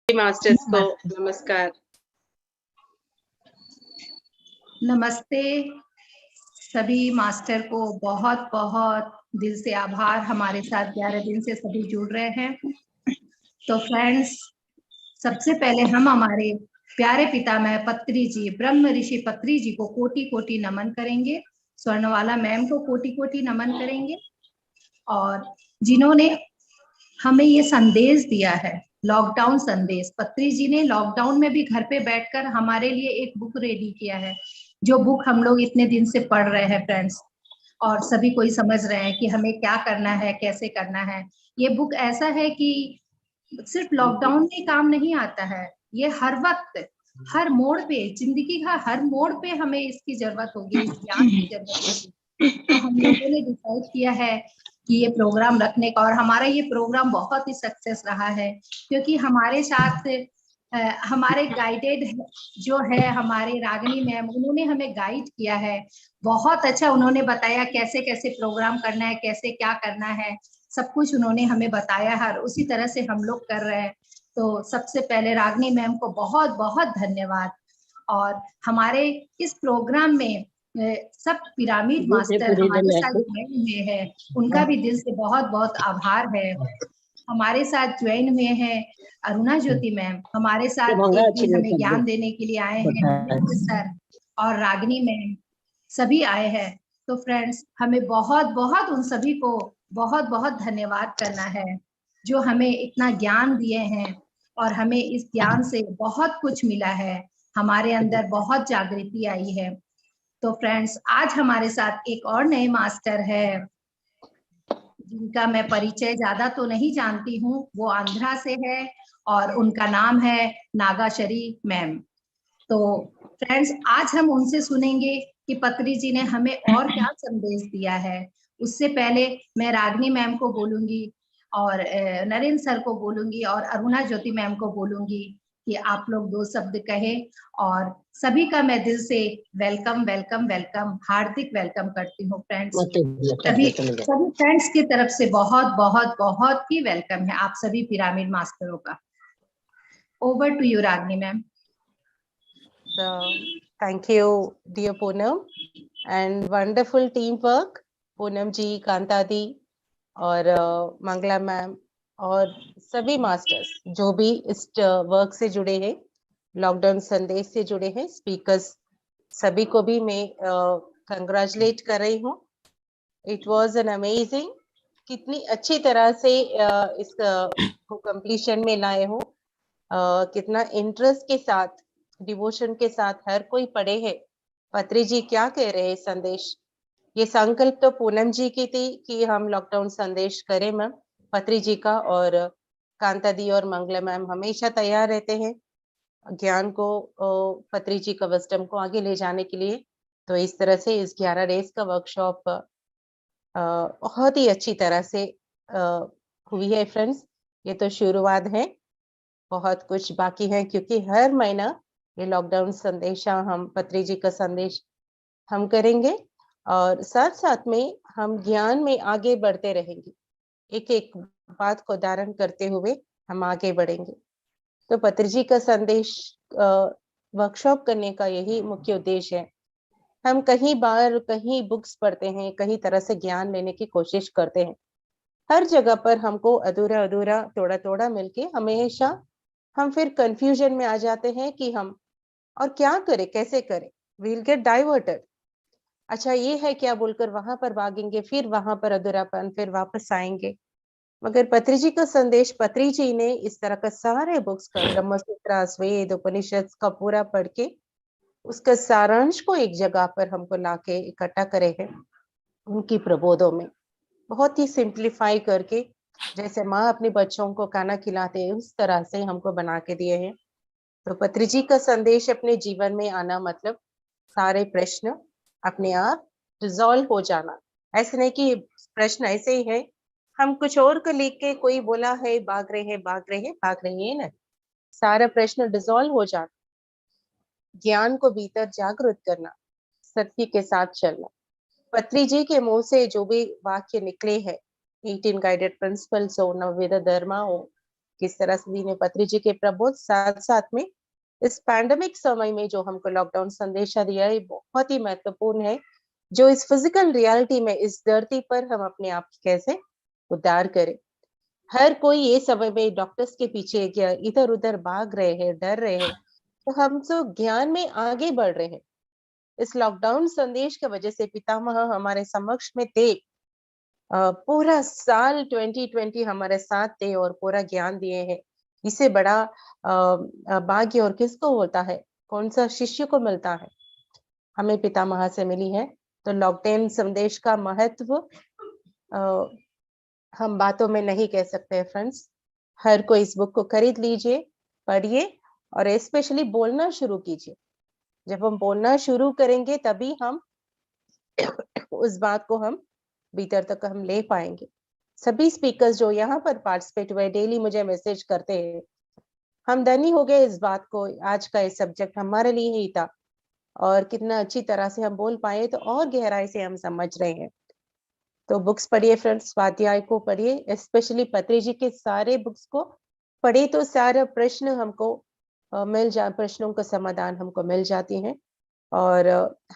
Masters को नमस्कार। नमस्ते सभी मास्टर को बहुत बहुत दिल से आभार। हमारे साथ 11 दिन से सभी जुड़ रहे हैं। तो फ्रेंड्स, सबसे पहले हम हमारे प्यारे पितामह पत्री जी, ब्रह्म ऋषि पत्री जी को कोटि कोटि नमन करेंगे। स्वर्णवाला मैम को कोटि कोटि नमन करेंगे, और जिन्होंने हमें ये संदेश दिया है, लॉकडाउन संदेश। पत्री जी ने लॉकडाउन में भी घर पे बैठकर हमारे लिए एक बुक रेडी किया है, जो बुक हम लोग इतने दिन से पढ़ रहे हैं फ्रेंड्स, और सभी कोई समझ रहे हैं कि हमें क्या करना है, कैसे करना है। ये बुक ऐसा है कि सिर्फ लॉकडाउन में काम नहीं आता है, ये हर वक्त, हर मोड़ पे, जिंदगी का हर मोड़ पे हमें इसकी जरूरत होगी, इस ज्ञान की जरूरत होगी। तो हम लोगों ने डिसाइड किया है कि ये प्रोग्राम रखने का, और हमारा ये प्रोग्राम बहुत ही सक्सेस रहा है, क्योंकि हमारे साथ हमारे गाइडेड जो है हमारे रागिनी मैम, उन्होंने हमें गाइड किया है। बहुत अच्छा उन्होंने बताया कैसे कैसे प्रोग्राम करना है, कैसे क्या करना है, सब कुछ उन्होंने हमें बताया है, उसी तरह से हम लोग कर रहे हैं। तो सबसे पहले रागिनी मैम को बहुत बहुत धन्यवाद। और हमारे इस प्रोग्राम में सब पिरामिड मास्टर हमारे साथ ज्वाइन हुए हैं, उनका भी दिल से बहुत बहुत आभार है। हमारे साथ ज्वाइन हुए हैं अरुणा ज्योति मैम, हमारे साथ एक दिन हमें ज्ञान देने के लिए आए हैं सर, और रागिनी मैम, सभी आए हैं। तो फ्रेंड्स, हमें बहुत बहुत उन सभी को बहुत बहुत धन्यवाद करना है, जो हमें इतना ज्ञान दिए हैं, और हमें इस ज्ञान से बहुत कुछ मिला है, हमारे अंदर बहुत जागृति आई है। तो फ्रेंड्स, आज हमारे साथ एक और नए मास्टर है, जिनका मैं परिचय ज्यादा तो नहीं जानती हूँ, वो आंध्रा से है, और उनका नाम है नागाशरी मैम। तो फ्रेंड्स, आज हम उनसे सुनेंगे कि पत्री जी ने हमें और क्या संदेश दिया है। उससे पहले मैं रागिनी मैम को बोलूंगी, और नरेंद्र सर को बोलूंगी, और अरुणा ज्योति मैम को बोलूंगी कि आप लोग दो शब्द कहें। और सभी का मैं दिल से वेलकम वेलकम वेलकम, हार्दिक वेलकम करती हूँ फ्रेंड्स। सभी सभी फ्रेंड्स की तरफ से बहुत बहुत बहुत ही वेलकम है आप सभी पिरामिड मास्टरों का। Over to you Ragini ma'am. So, thank you, dear Poonam, and wonderful teamwork, Poonam ji, Kanta di और मंगला मैम और सभी मास्टर्स जो भी इस वर्क से जुड़े हैं, लॉकडाउन संदेश से जुड़े हैं, स्पीकर्स, सभी को भी मैं कंग्रेचुलेट कर रही हूँ। इट वाज एन अमेजिंग, कितनी अच्छी तरह से इस को कंप्लीशन में लाए हो, कितना इंटरेस्ट के साथ, डिवोशन के साथ हर कोई पढ़े है। पत्री जी क्या कह रहे हैं संदेश, ये संकल्प तो पूनम जी की थी कि हम लॉकडाउन संदेश करें मैम, पत्री जी का, और कांता दी और मंगला मैम हमेशा तैयार रहते हैं ज्ञान को, पत्री जी का विजडम को आगे ले जाने के लिए। तो इस तरह से इस 11 डेज का वर्कशॉप बहुत ही अच्छी तरह से हुई है फ्रेंड्स। ये तो शुरुआत है, बहुत कुछ बाकी है, क्योंकि हर महीना ये लॉकडाउन संदेशा, हम पत्री जी का संदेश हम करेंगे, और साथ साथ में हम ज्ञान में आगे बढ़ते रहेंगे, एक एक बात को धारण करते हुए हम आगे बढ़ेंगे। तो पत्री जी का संदेश वर्कशॉप करने का यही मुख्य उद्देश्य है। हम कहीं बार कहीं बुक्स पढ़ते हैं, कहीं तरह से ज्ञान लेने की कोशिश करते हैं, हर जगह पर हमको अधूरा अधूरा, थोड़ा थोड़ा मिलके हमेशा हम फिर कंफ्यूजन में आ जाते हैं कि हम और क्या करें, कैसे करें, वील गेट डाइवर्टेड। अच्छा ये है क्या बोलकर वहां पर भागेंगे, फिर वहां पर अधूरापन, फिर वापस आएंगे। मगर पत्री जी का संदेश, पत्री जी ने इस तरह का सारे बुक्स का, ब्रह्मसूत्र, वेद, उपनिषद का पूरा पढ़ के उसका सारांश को एक जगह पर हमको लाके इकट्ठा करे हैं, उनकी प्रबोधों में बहुत ही सिंप्लीफाई करके, जैसे माँ अपने बच्चों को खाना खिलाते हैं उस तरह से हमको बना के दिए हैं। तो पत्री जी का संदेश अपने जीवन में आना मतलब सारे प्रश्न अपने आप रिजॉल्व हो जाना। ऐसे नहीं कि प्रश्न ऐसे ही है, हम कुछ और को लिख के कोई बोला है भाग रहे हैं भाग रहे हैं भाग रहे हैं ना, सारा प्रश्न डिजॉल्व हो जाना, ज्ञान को भीतर जागृत करना, सत्य के साथ चलना। पत्री जी के मुंह से जो भी वाक्य निकले हैं, 18 गाइडेड प्रिंसिपल्स हो, नववेद धर्म हो, किस तरह से दीने पत्री जी के प्रबोध, साथ साथ में इस पैंडेमिक समय में जो हमको लॉकडाउन संदेशा दिया है बहुत ही महत्वपूर्ण है, जो इस फिजिकल रियलिटी में इस धरती पर हम अपने आप की कैसे उद्धार करें। हर कोई ये समय में डॉक्टर्स के पीछे इधर उधर भाग रहे हैं, डर रहे हैं, तो हम तो ज्ञान में आगे बढ़ रहे हैं। इस लॉकडाउन संदेश की वजह से पितामह हमारे समक्ष में थे, पूरा साल 2020 हमारे साथ थे और पूरा ज्ञान दिए हैं। इससे बड़ा भाग्य और किसको होता है, कौन सा शिष्य को मिलता है? हमें पितामह से मिली है। तो लॉकडाउन संदेश का महत्व हम बातों में नहीं कह सकते फ्रेंड्स। हर कोई इस बुक को खरीद लीजिए, पढ़िए और स्पेशली बोलना शुरू कीजिए। जब हम बोलना शुरू करेंगे तभी हम उस बात को हम भीतर तक हम ले पाएंगे। सभी स्पीकर्स जो यहाँ पर पार्टिसिपेट हुए डेली मुझे मैसेज करते हैं, हम धनी हो गए इस बात को। आज का ये सब्जेक्ट हमारे लिए ही था और कितना अच्छी तरह से हम बोल पाए, तो और गहराई से हम समझ रहे हैं। तो बुक्स पढ़िए फ्रेंड्स, स्वाध्याय को पढ़िए, स्पेशली पत्री जी के सारे बुक्स को पढ़े तो सारे प्रश्न हमको प्रश्नों का समाधान हमको मिल जाती हैं। और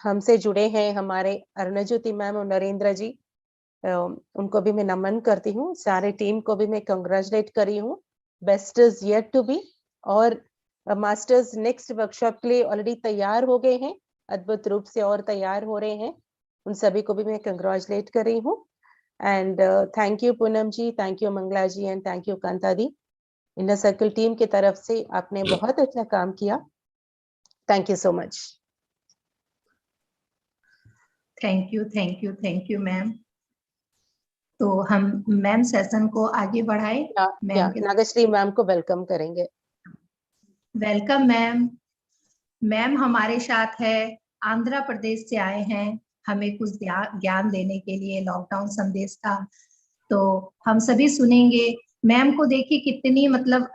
हमसे जुड़े हैं हमारे अरुणज्योति मैम और नरेंद्र जी, उनको भी मैं नमन करती हूँ। सारे टीम को भी मैं कंग्रेचुलेट करी हूँ। Best is yet to be. और मास्टर्स नेक्स्ट वर्कशॉप के लिए ऑलरेडी तैयार हो गए हैं, अद्भुत रूप से और तैयार हो रहे हैं। उन सभी को भी मैं कंग्रेचुलेट कर रही हूँ। And thank you Poonam ji, thank you Mangala ji and thank you Kanta दी। इनर सर्कल टीम की तरफ से आपने बहुत अच्छा काम किया। Thank you so much. Thank you ma'am. तो हम मैम सेशन को आगे बढ़ाए। नागश्री मैम को वेलकम करेंगे। Welcome ma'am. मैम हमारे साथ है, आंध्र प्रदेश से आए हैं हमें कुछ ज्ञान देने के लिए लॉकडाउन संदेश का। तो हम सभी सुनेंगे। मैम को देखिए कितनी मतलब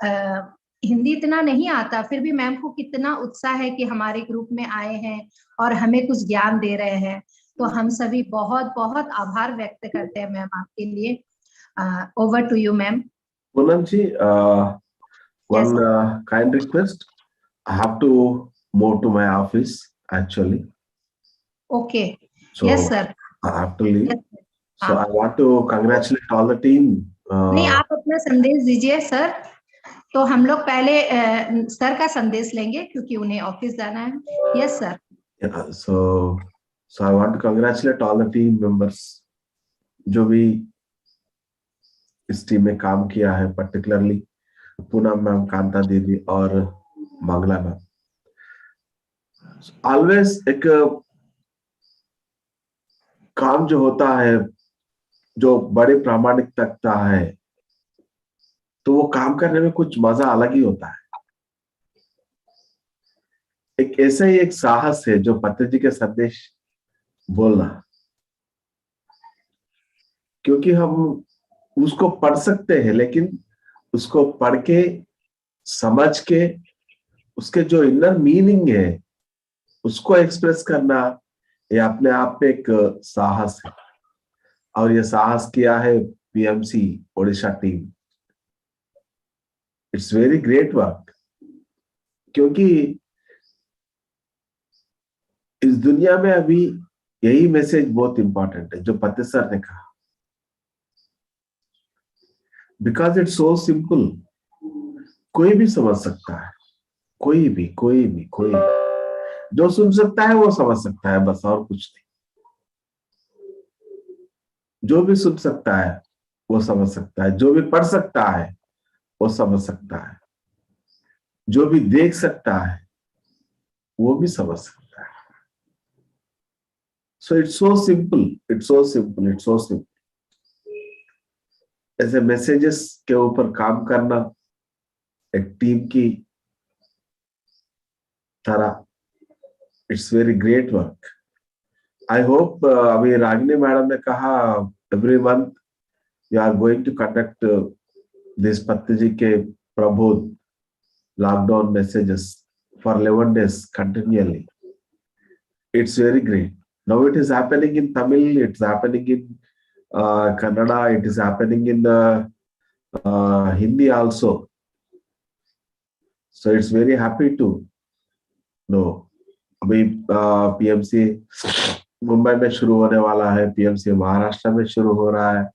हिंदी इतना नहीं आता, फिर भी मैम को कितना उत्साह है कि हमारे ग्रुप में आए हैं और हमें कुछ ज्ञान दे रहे हैं। तो हम सभी बहुत बहुत आभार व्यक्त करते हैं मैम आपके लिए। Over to you ma'am. Poonam ji, one kind request. I have to move to my office actually. Okay. So yes sir. I have to leave. Yes, so I want to congratulate all the team. नहीं, आप अपना संदेश दीजिए sir. तो हम लोग पहले sir का संदेश लेंगे क्योंकि उन्हें ऑफिस जाना है। Yes sir. Yeah, so I want to congratulate all the team members जो भी इस टीम में काम किया है, particularly पूनम मैम, कांता दीदी और मंगला मैम। ऑलवेज एक काम जो होता है, जो बड़े प्रामाणिकता है, तो वो काम करने में कुछ मजा अलग ही होता है। एक ऐसा ही एक साहस है जो पत्री जी के संदेश बोलना, क्योंकि हम उसको पढ़ सकते हैं लेकिन उसको पढ़ के समझ के उसके जो इनर मीनिंग है उसको एक्सप्रेस करना, ये अपने आप में एक साहस है। और ये साहस किया है PMC Odisha team. It's very great work, क्योंकि इस दुनिया में अभी यही मैसेज बहुत इंपॉर्टेंट है जो पति सर ने कहा, बिकॉज इट्स सो सिंपल। कोई भी समझ सकता है, कोई भी जो सुन सकता है वो समझ सकता है, बस और कुछ नहीं। जो भी सुन सकता है वो समझ सकता है, जो भी पढ़ सकता है वो समझ सकता है, जो भी देख सकता है वो भी समझ सकता है। So it's so simple. ऐसे मैसेजेस के ऊपर काम करना एक टीम की तरह, it's very great work. I hope अभी रागिनी मैडम ने कहा every month you are going to conduct this Patri ji के प्रबोध lockdown messages for 11 days continually. It's very great. Now it is happening in Tamil, it's happening in Kannada, it is happening in Hindi also. So it's very happy to know. अभी PMC Mumbai में शुरू होने वाला है, PMC Maharashtra में शुरू हो रहा है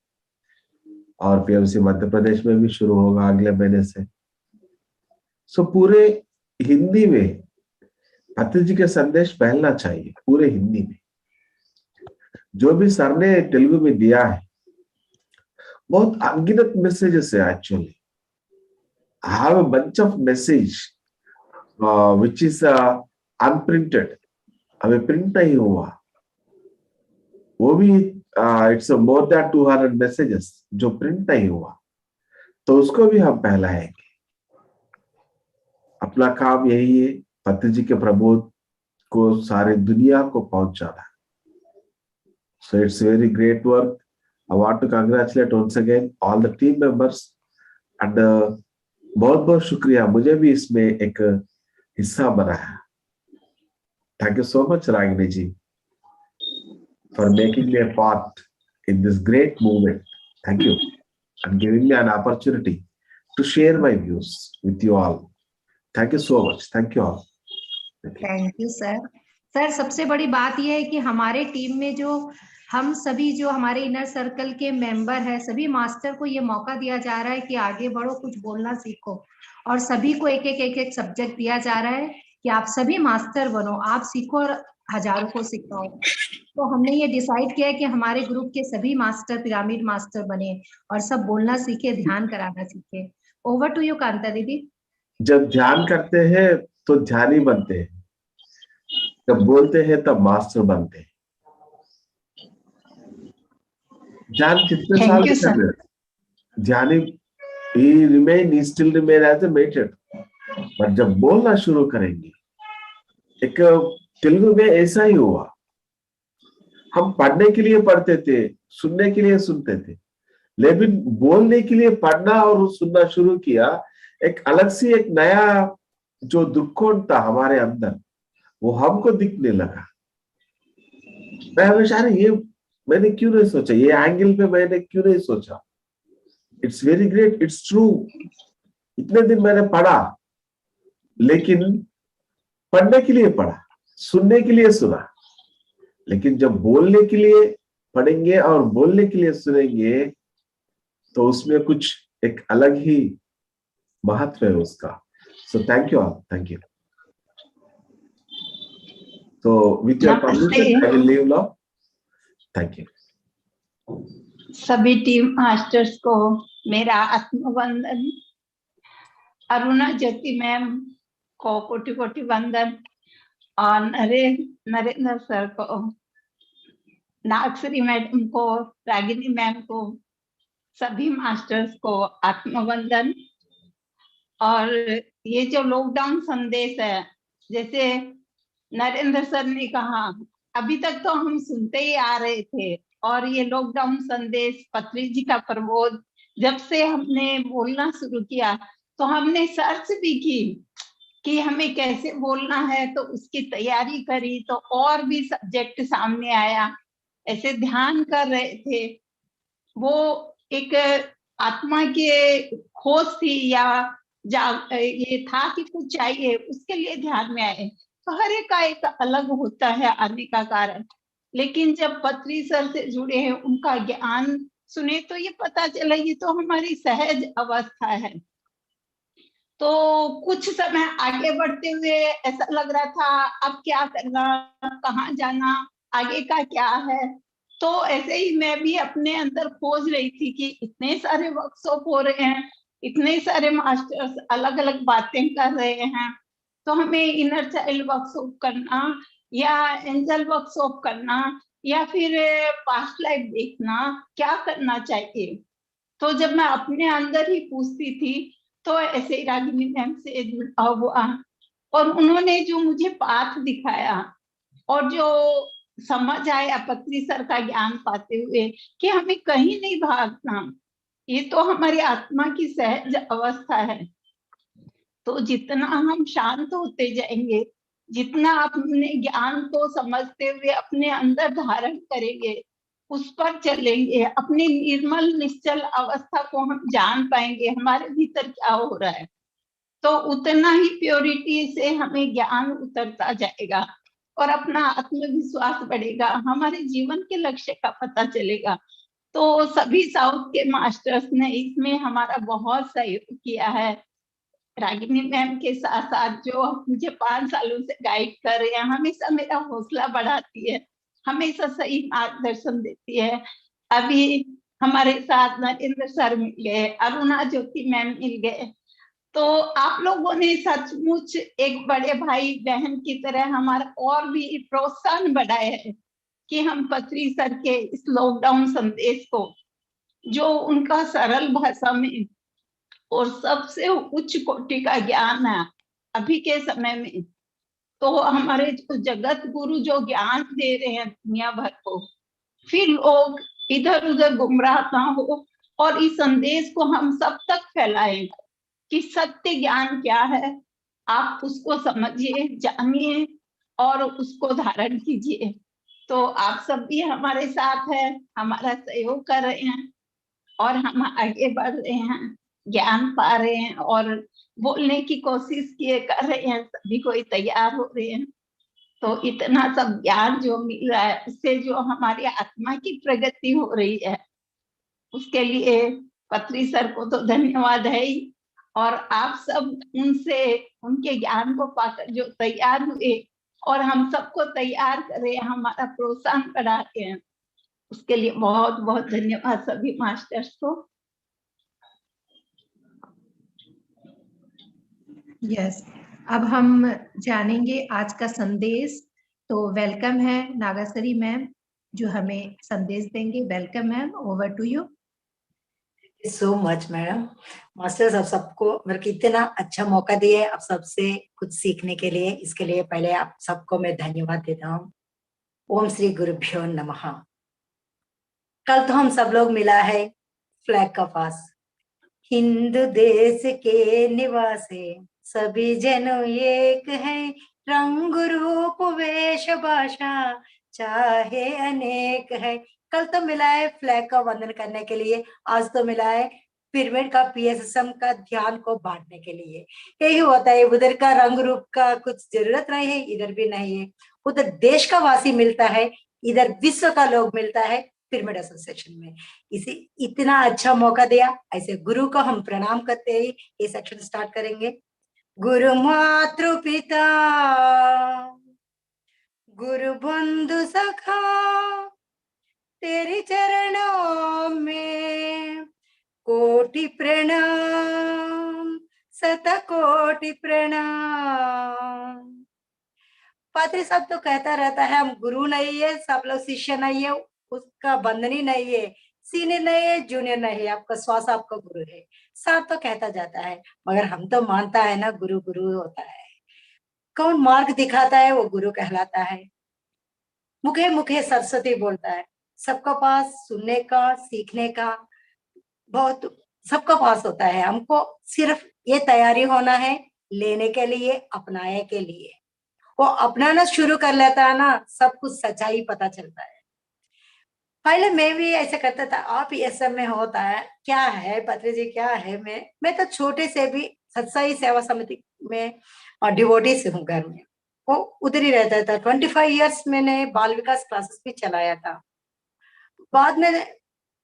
और पीएमसी मध्य प्रदेश में भी शुरू होगा अगले महीने से। सो पूरे हिंदी में पत्रिजी जी के संदेश फैलना चाहिए, पूरे हिंदी में। जो भी सर ने तेलुगु में दिया है बहुत अनगिनत मैसेजेस है actually. I have a bunch of message which is unprinted, अभी प्रिंट नहीं हुआ, वो भी इट्स मोर देन 200 मैसेजेस जो प्रिंट नहीं हुआ, तो उसको भी हम फैलाएंगे। अपना काम यही है, पत्रिजी के प्रबोध को सारी दुनिया को पहुंचाना। So it's very great work. I want to congratulate once again all the team members and बहुत बहुत शुक्रिया, मुझे भी इसमें एक हिस्सा बनाया। Thank you so much Ragini ji for making me a part in this great movement. Thank you and giving me an opportunity to share my views with you all. Thank you so much. Thank you all. Thank you sir. Sir सबसे बड़ी बात यह है कि हमारे team में जो हम सभी जो हमारे इनर सर्कल के मेंबर हैं, सभी मास्टर को ये मौका दिया जा रहा है कि आगे बढ़ो, कुछ बोलना सीखो, और सभी को एक सब्जेक्ट दिया जा रहा है कि आप सभी मास्टर बनो, आप सीखो और हजारों को सिखाओ। तो हमने ये डिसाइड किया है कि हमारे ग्रुप के सभी मास्टर पिरामिड मास्टर बने और सब बोलना सीखे, ध्यान कराना सीखे। ओवर टू यू कांता दीदी। जब ध्यान करते हैं तो ध्यानी बनते हैं, जब बोलते हैं तब मास्टर बनते हैं। ध्यान कितने साल से कर रहे हैं? ध्यानी he still remain as a meditator, पर जब बोलना शुरू करेंगे, एक तेलुगु में ऐसा ही हुआ। हम पढ़ने के लिए पढ़ते थे, सुनने के लिए सुनते थे, लेकिन बोलने के लिए पढ़ना और सुनना शुरू किया। एक अलग सी एक नया जो दृष्टिकोण था हमारे अंदर, वो हमको दिखने लगा। मैं हमेशा ये मैंने क्यों नहीं सोचा, ये एंगल पे मैंने क्यों नहीं सोचा। It's very great, it's true. इतने दिन मैंने पढ़ा, लेकिन पढ़ने के लिए पढ़ा, सुनने के लिए सुना, लेकिन जब बोलने के लिए पढ़ेंगे और बोलने के लिए सुनेंगे तो उसमें कुछ एक अलग ही महत्व है उसका। So thank you all, thank you. So with your permission, I will leave now. Thank you. सभी टीम मास्टर्स को मेरा आत्मवंदन, अरुणा ज्योति मैम को कोटि कोटि वंदन, और नरेंद्र सर को, नागश्री मैडम को, रागिनी मैम को, सभी मास्टर्स को आत्मवंदन। और ये जो लॉकडाउन संदेश है, जैसे नरेंद्र सर ने कहा, अभी तक तो हम सुनते ही आ रहे थे, और ये लॉकडाउन संदेश पत्रिजी का प्रबोध जब से हमने बोलना शुरू किया तो हमने सर्च भी की कि हमें कैसे बोलना है, तो उसकी तैयारी करी, तो और भी सब्जेक्ट सामने आया। ऐसे ध्यान कर रहे थे, वो एक आत्मा के खोज थी, या ये था कि कुछ चाहिए, उसके लिए ध्यान में आए। तो हर एक का एक अलग होता है आने का कारण, लेकिन जब पत्री सर से जुड़े हैं, उनका ज्ञान सुने तो ये पता चला ये तो हमारी सहज अवस्था है। तो कुछ समय आगे बढ़ते हुए ऐसा लग रहा था अब क्या करना, कहाँ जाना, आगे का क्या है। तो ऐसे ही मैं भी अपने अंदर खोज रही थी कि इतने सारे वर्कशॉप हो रहे हैं, इतने सारे मास्टर्स अलग अलग बातें कर रहे हैं, तो हमें इनर चाइल्ड वर्कशॉप करना या एंजल वर्कशॉप करना या फिर पास्ट लाइफ देखना, क्या करना चाहिए। तो जब मैं अपने अंदर ही पूछती थी तो ऐसे ही रागिनी मैम से जुड़ा हुआ, और उन्होंने जो मुझे पाथ दिखाया और जो समझ आया पत्री सर का ज्ञान पाते हुए कि हमें कहीं नहीं भागना, ये तो हमारी आत्मा की सहज अवस्था है। तो जितना हम शांत होते जाएंगे, जितना अपने ज्ञान को समझते हुए अपने अंदर धारण करेंगे, उस पर चलेंगे, अपनी निर्मल निश्चल अवस्था को हम जान पाएंगे, हमारे भीतर क्या हो रहा है। तो उतना ही प्योरिटी से हमें ज्ञान उतरता जाएगा और अपना आत्मविश्वास बढ़ेगा, हमारे जीवन के लक्ष्य का पता चलेगा। तो सभी साउथ के मास्टर्स ने इसमें हमारा बहुत सहयोग किया है। रागिनी मैम के साथ साथ जो मुझे 5 सालों से गाइड कर रहे हैं, हमेशा मेरा हौसला बढ़ाती है, हमेशा सही मार्गदर्शन देती है। अभी हमारे साथ नरेंद्र सर मिल गए, अरुणा ज्योति मैम मिल गए। तो आप लोगों ने सचमुच एक बड़े भाई बहन की तरह हमारा और भी प्रोत्साहन बढ़ाया है कि हम पत्री सर के इस लॉकडाउन संदेश को, जो उनका सरल भाषा में और सबसे उच्च कोटि का ज्ञान है अभी के समय में, तो हमारे जो जगत गुरु जो ज्ञान दे रहे हैं दुनिया भर को, फिर लोग इधर उधर गुमराह ना हो और इस संदेश को हम सब तक फैलाएं कि सत्य ज्ञान क्या है, आप उसको समझिए, जानिए और उसको धारण कीजिए। तो आप सब भी हमारे साथ हैं, हमारा सहयोग कर रहे हैं और हम आगे बढ़ रहे हैं, ज्ञान पा रहे हैं और बोलने की कोशिश किए कर रहे हैं, सभी कोई तैयार हो रहे हैं। तो इतना सब ज्ञान जो मिल रहा है उससे जो हमारी आत्मा की प्रगति हो रही है, उसके लिए पत्री सर को तो धन्यवाद है ही, और आप सब उनसे उनके ज्ञान को पाकर जो तैयार हुए और हम सबको तैयार करें, हमारा प्रोत्साहन बढ़ाते हैं, उसके लिए बहुत बहुत धन्यवाद सभी मास्टर्स को। यस, अब हम जानेंगे आज का संदेश। तो वेलकम है नागासरी मैम जो हमें संदेश देंगे। Welcome ma'am, over to you. So much madam. Masters आप सबको मेरे को इतना अच्छा मौका दिए आप सबसे कुछ सीखने के लिए, इसके लिए पहले आप सबको मैं धन्यवाद देता हूँ। ओम श्री गुरुभ्यो नमः। कल तो हम सब लोग मिला है फ्लैग का पास। हिंदू देश के निवासी सभी जन एक है, रंग रूप वेश भाषा चाहे अनेक है। कल तो मिला है फ्लैग का वंदन करने के लिए, आज तो मिला है पिरामिड का PSSM का ध्यान को बांटने के लिए। यही होता है, उधर का रंग रूप का कुछ जरूरत नहीं है, इधर भी नहीं है। उधर देश का वासी मिलता है, इधर विश्व का लोग मिलता है पिरामिड एसोसिएशन में। इसे इतना अच्छा मौका दिया, ऐसे गुरु को हम प्रणाम करते ही ये सेक्शन स्टार्ट करेंगे। गुरु मातृ पिता गुरु बंधु सखा तेरी चरणों में कोटि प्रणाम, शत कोटि प्रणाम। पात्री साहब तो कहता रहता है हम गुरु नहीं है, सब लोग शिष्य नहीं है, उसका बंधनी नहीं है, सीनियर नहीं है, जूनियर नहीं है, आपका श्वास आपका गुरु है, साथ तो कहता जाता है। मगर हम तो मानता है ना गुरु गुरु होता है, कौन मार्ग दिखाता है वो गुरु कहलाता है। मुखे मुखे सरस्वती बोलता है, सबका पास सुनने का सीखने का बहुत सबका पास होता है। हमको सिर्फ ये तैयारी होना है लेने के लिए, अपनाने के लिए। वो अपनाना शुरू कर लेता है ना, सब कुछ सच्चाई पता चलता है। पहले मैं भी ऐसे करता था, आप ये सब में होता है क्या है पत्री जी क्या है। मैं तो छोटे से भी सत्संग सेवा समिति में और डिवोटी से हूँ घर में, वो उधर ही रहता था। 25 इयर्स मैंने बाल विकास क्लासेस भी चलाया था। बाद में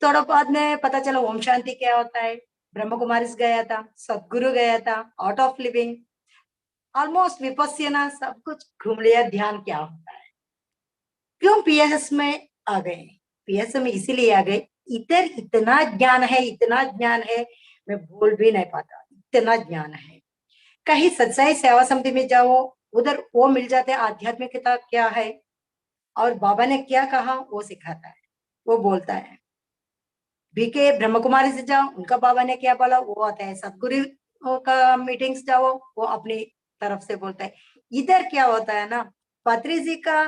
थोड़ा बाद में पता चला ओम शांति क्या होता है, ब्रह्म कुमारीज गया था, सदगुरु गया था, आर्ट ऑफ लिविंग, ऑलमोस्ट विपस्यना सब कुछ घूम लिया। ध्यान क्या होता है, क्यों PSS में आ गए। PSS में इसीलिए आ गए, इधर इतना ज्ञान है, इतना ज्ञान है, मैं बोल भी नहीं पाता, इतना ज्ञान है। कहीं सच्चाई सेवा समिति में जाओ, उधर वो मिल जाते हैं आध्यात्मिकता क्या है और बाबा ने क्या कहा वो सिखाता है, वो बोलता है। BK ब्रह्म कुमारी से जाओ, उनका बाबा ने क्या बोला वो आता है। सदगुरु का मीटिंग्स जाओ, वो अपनी तरफ से बोलता है। इधर क्या होता है ना, पत्री जी का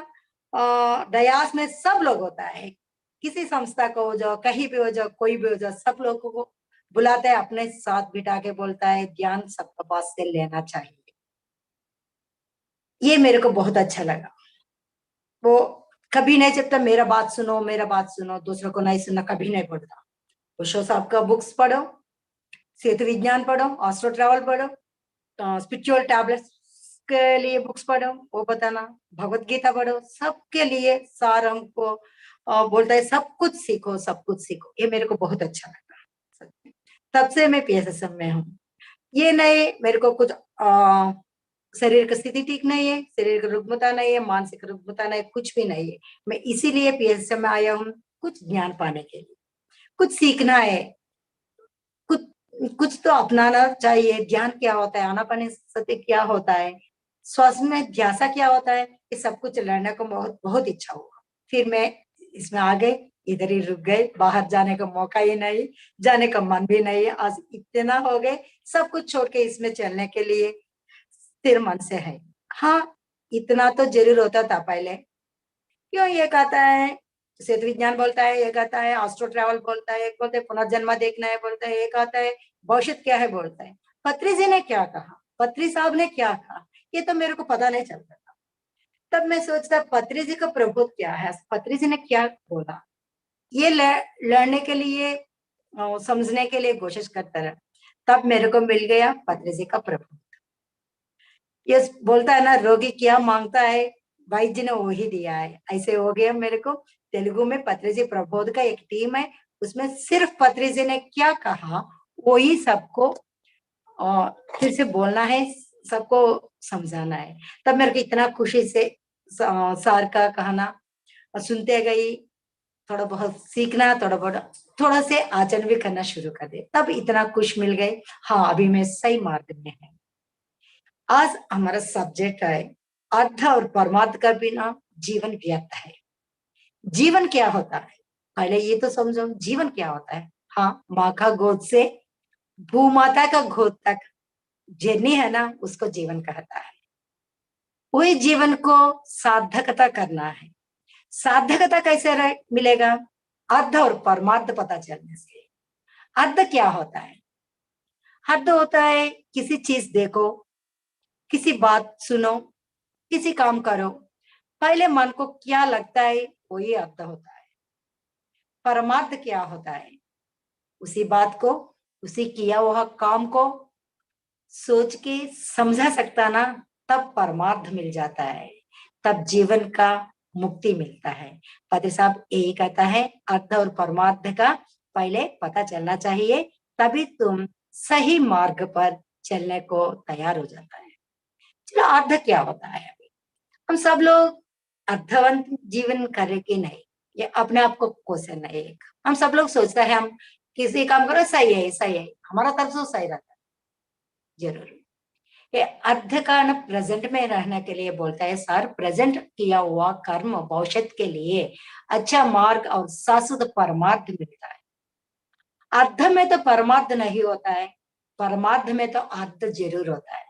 दयास में सब लोग होता है, किसी संस्था को हो जाओ, कहीं भी हो जाओ, कोई भी हो जाओ, सब लोगों को बुलाता है, अपने साथ बिठा के बोलता है ज्ञान सबके पास से लेना चाहिए। ये मेरे को बहुत अच्छा लगा। वो कभी नहीं चलता मेरा बात सुनो, मेरा बात सुनो, दूसरों को नहीं सुनना, कभी नहीं बोलता। ओशो साहब का बुक्स पढ़ो, सेतु विज्ञान पढ़ो, ऑस्ट्रो ट्रैवल पढ़ो, स्पिरिचुअल टैबलेट्स के लिए बुक्स पढ़ो, वो बताना, भगवत गीता पढ़ो, सबके लिए सार हमको बोलता है सब कुछ सीखो, सब कुछ सीखो। ये मेरे को बहुत अच्छा लगा, तब से मैं PSSM में हूँ। ये नहीं मेरे को कुछ शरीर की स्थिति ठीक नहीं है, शरीर की रुग्मता नहीं है, मानसिक रुग्मता नहीं है, कुछ भी नहीं है। मैं इसीलिए PSSM में आया हूँ, कुछ ज्ञान पाने के लिए, कुछ सीखना है, कुछ कुछ तो अपनाना चाहिए। ध्यान क्या होता है, आनापानसति क्या होता है, श्वास में ध्यासा क्या होता है, ये सब कुछ लड़ने को बहुत बहुत इच्छा हुआ। फिर मैं इसमें आ गई, इधर ही रुक गए, बाहर जाने का मौका ही नहीं, जाने का मन भी नहीं है। आज इतना हो गए, सब कुछ छोड़ के इसमें चलने के लिए स्थिर मन से है। हाँ, इतना तो जरूर होता था पहले। क्यों ये कहता है क्षेत्र विज्ञान बोलता है, ये कहता है एस्ट्रो ट्रैवल बोलता है, एक बोलते हैं पुनर्जन्म देखना है बोलता है, एक आता है भविष्य क्या है बोलता है। पत्री जी ने क्या कहा, पत्री साहब ने क्या कहा, ये तो मेरे को पता नहीं चलता था। तब मैं सोचता पत्री जी का प्रभुत्व क्या है, पत्री जी ने क्या बोला, ये लड़ने के लिए समझने के लिए कोशिश करता रहा। तब मेरे को मिल गया पत्री जी का प्रभुत्व। ये बोलता है ना, रोगी क्या मांगता है भाई जी ने वही दिया है, ऐसे हो गया मेरे को। तेलुगु में पत्री जी प्रबोध का एक टीम है, उसमें सिर्फ पत्री जी ने क्या कहा वही सबको फिर से बोलना है, सबको समझाना है। तब मेरे को इतना खुशी से सार का कहना सुनते गई, थोड़ा बहुत सीखना, थोड़ा से आचरण भी करना शुरू कर दे, तब इतना खुश मिल गए। हाँ, अभी मैं सही मार्ग में है। आज हमारा सब्जेक्ट है अर्थ और परमार्थ का बिना जीवन व्यर्थ है। जीवन क्या होता है, पहले ये तो समझो जीवन क्या होता है। हाँ, माँ का गोद से भूमाता का गोद तक जर्नी है ना, उसको जीवन कहता है। वही जीवन को सार्थकता करना है। सार्थकता कैसे मिलेगा, अर्थ और परमार्थ पता चलने से। अर्थ क्या होता है, अर्थ होता है किसी चीज देखो, किसी बात सुनो, किसी काम करो, पहले मन को क्या लगता है वही अर्थ होता है। परमार्थ क्या होता है, उसी बात को, उसी किया हुआ काम को सोच के समझा सकता ना, तब परमार्थ मिल जाता है, तब जीवन का मुक्ति मिलता है। पति साहब यही कहता है, अर्थ और परमार्थ का पहले पता चलना चाहिए, तभी तुम सही मार्ग पर चलने को तैयार हो जाता है। चलो, अर्थ क्या होता है, अभी हम सब लोग अर्थवंत जीवन करेंगे नहीं, ये अपने आप को क्वेश्चन है एक। हम सब लोग सोचते हैं हम किसी काम करो सही है, सही है, हमारा तरफ से सही रहता है जरूर। ये अर्थ का न प्रेजेंट में रहने के लिए बोलता है सर, प्रेजेंट किया हुआ कर्म भविष्य के लिए अच्छा मार्ग और शाश्वत परमार्थ मिलता है। अर्थ में तो परमार्थ नहीं होता है, परमार्थ में तो अर्थ जरूर होता है,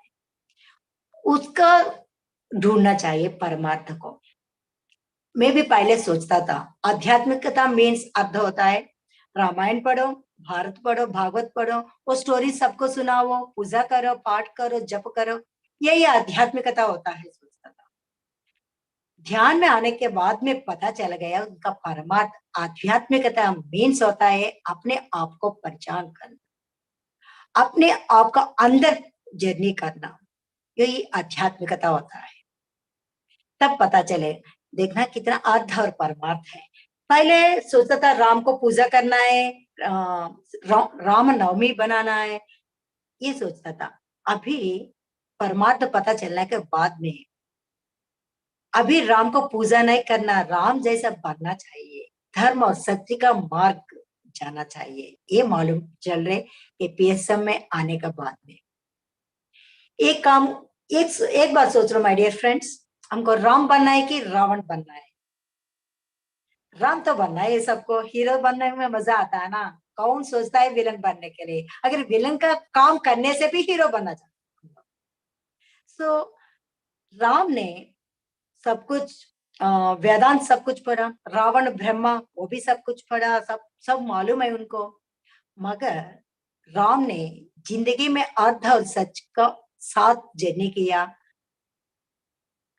उसका ढूंढना चाहिए परमार्थ को। मैं भी पहले सोचता था आध्यात्मिकता मीन्स अर्थ होता है रामायण पढ़ो, भारत पढ़ो, भागवत पढ़ो, वो स्टोरी सबको सुनाओ, पूजा करो, पाठ करो, जप करो, यही आध्यात्मिकता होता है सोचता था। ध्यान में आने के बाद में पता चल गया उनका परमार्थ आध्यात्मिकता मीन्स होता है अपने आप को पहचान करना, अपने आप का अंदर जर्नी करना, यही आध्यात्मिकता होता है। तब पता चले, देखना कितना अर्थ और परमार्थ है। पहले सोचता था राम को पूजा करना है, राम नवमी बनाना है, ये सोचता था। अभी परमार्थ पता चलने के बाद में अभी राम को पूजा नहीं करना, राम जैसा बनना चाहिए, धर्म और सत्य का मार्ग जाना चाहिए, ये मालूम चल रहे कि PSM में आने के बाद में। एक काम, एक बात सोच लो माय डियर फ्रेंड्स, हमको राम बनना है कि रावण बनना है? राम तो बनना है, सबको हीरो बनने में मजा आता है ना, कौन सोचता है विलन बनने के लिए? अगर विलन का काम करने से भी हीरो बनना चाहता है। सो राम ने सब कुछ वेदांत सब कुछ पढ़ा, रावण ब्रह्मा वो भी सब कुछ पढ़ा, सब मालूम है उनको, मगर राम ने जिंदगी में अर्थ और सच का साथ जर्नी किया।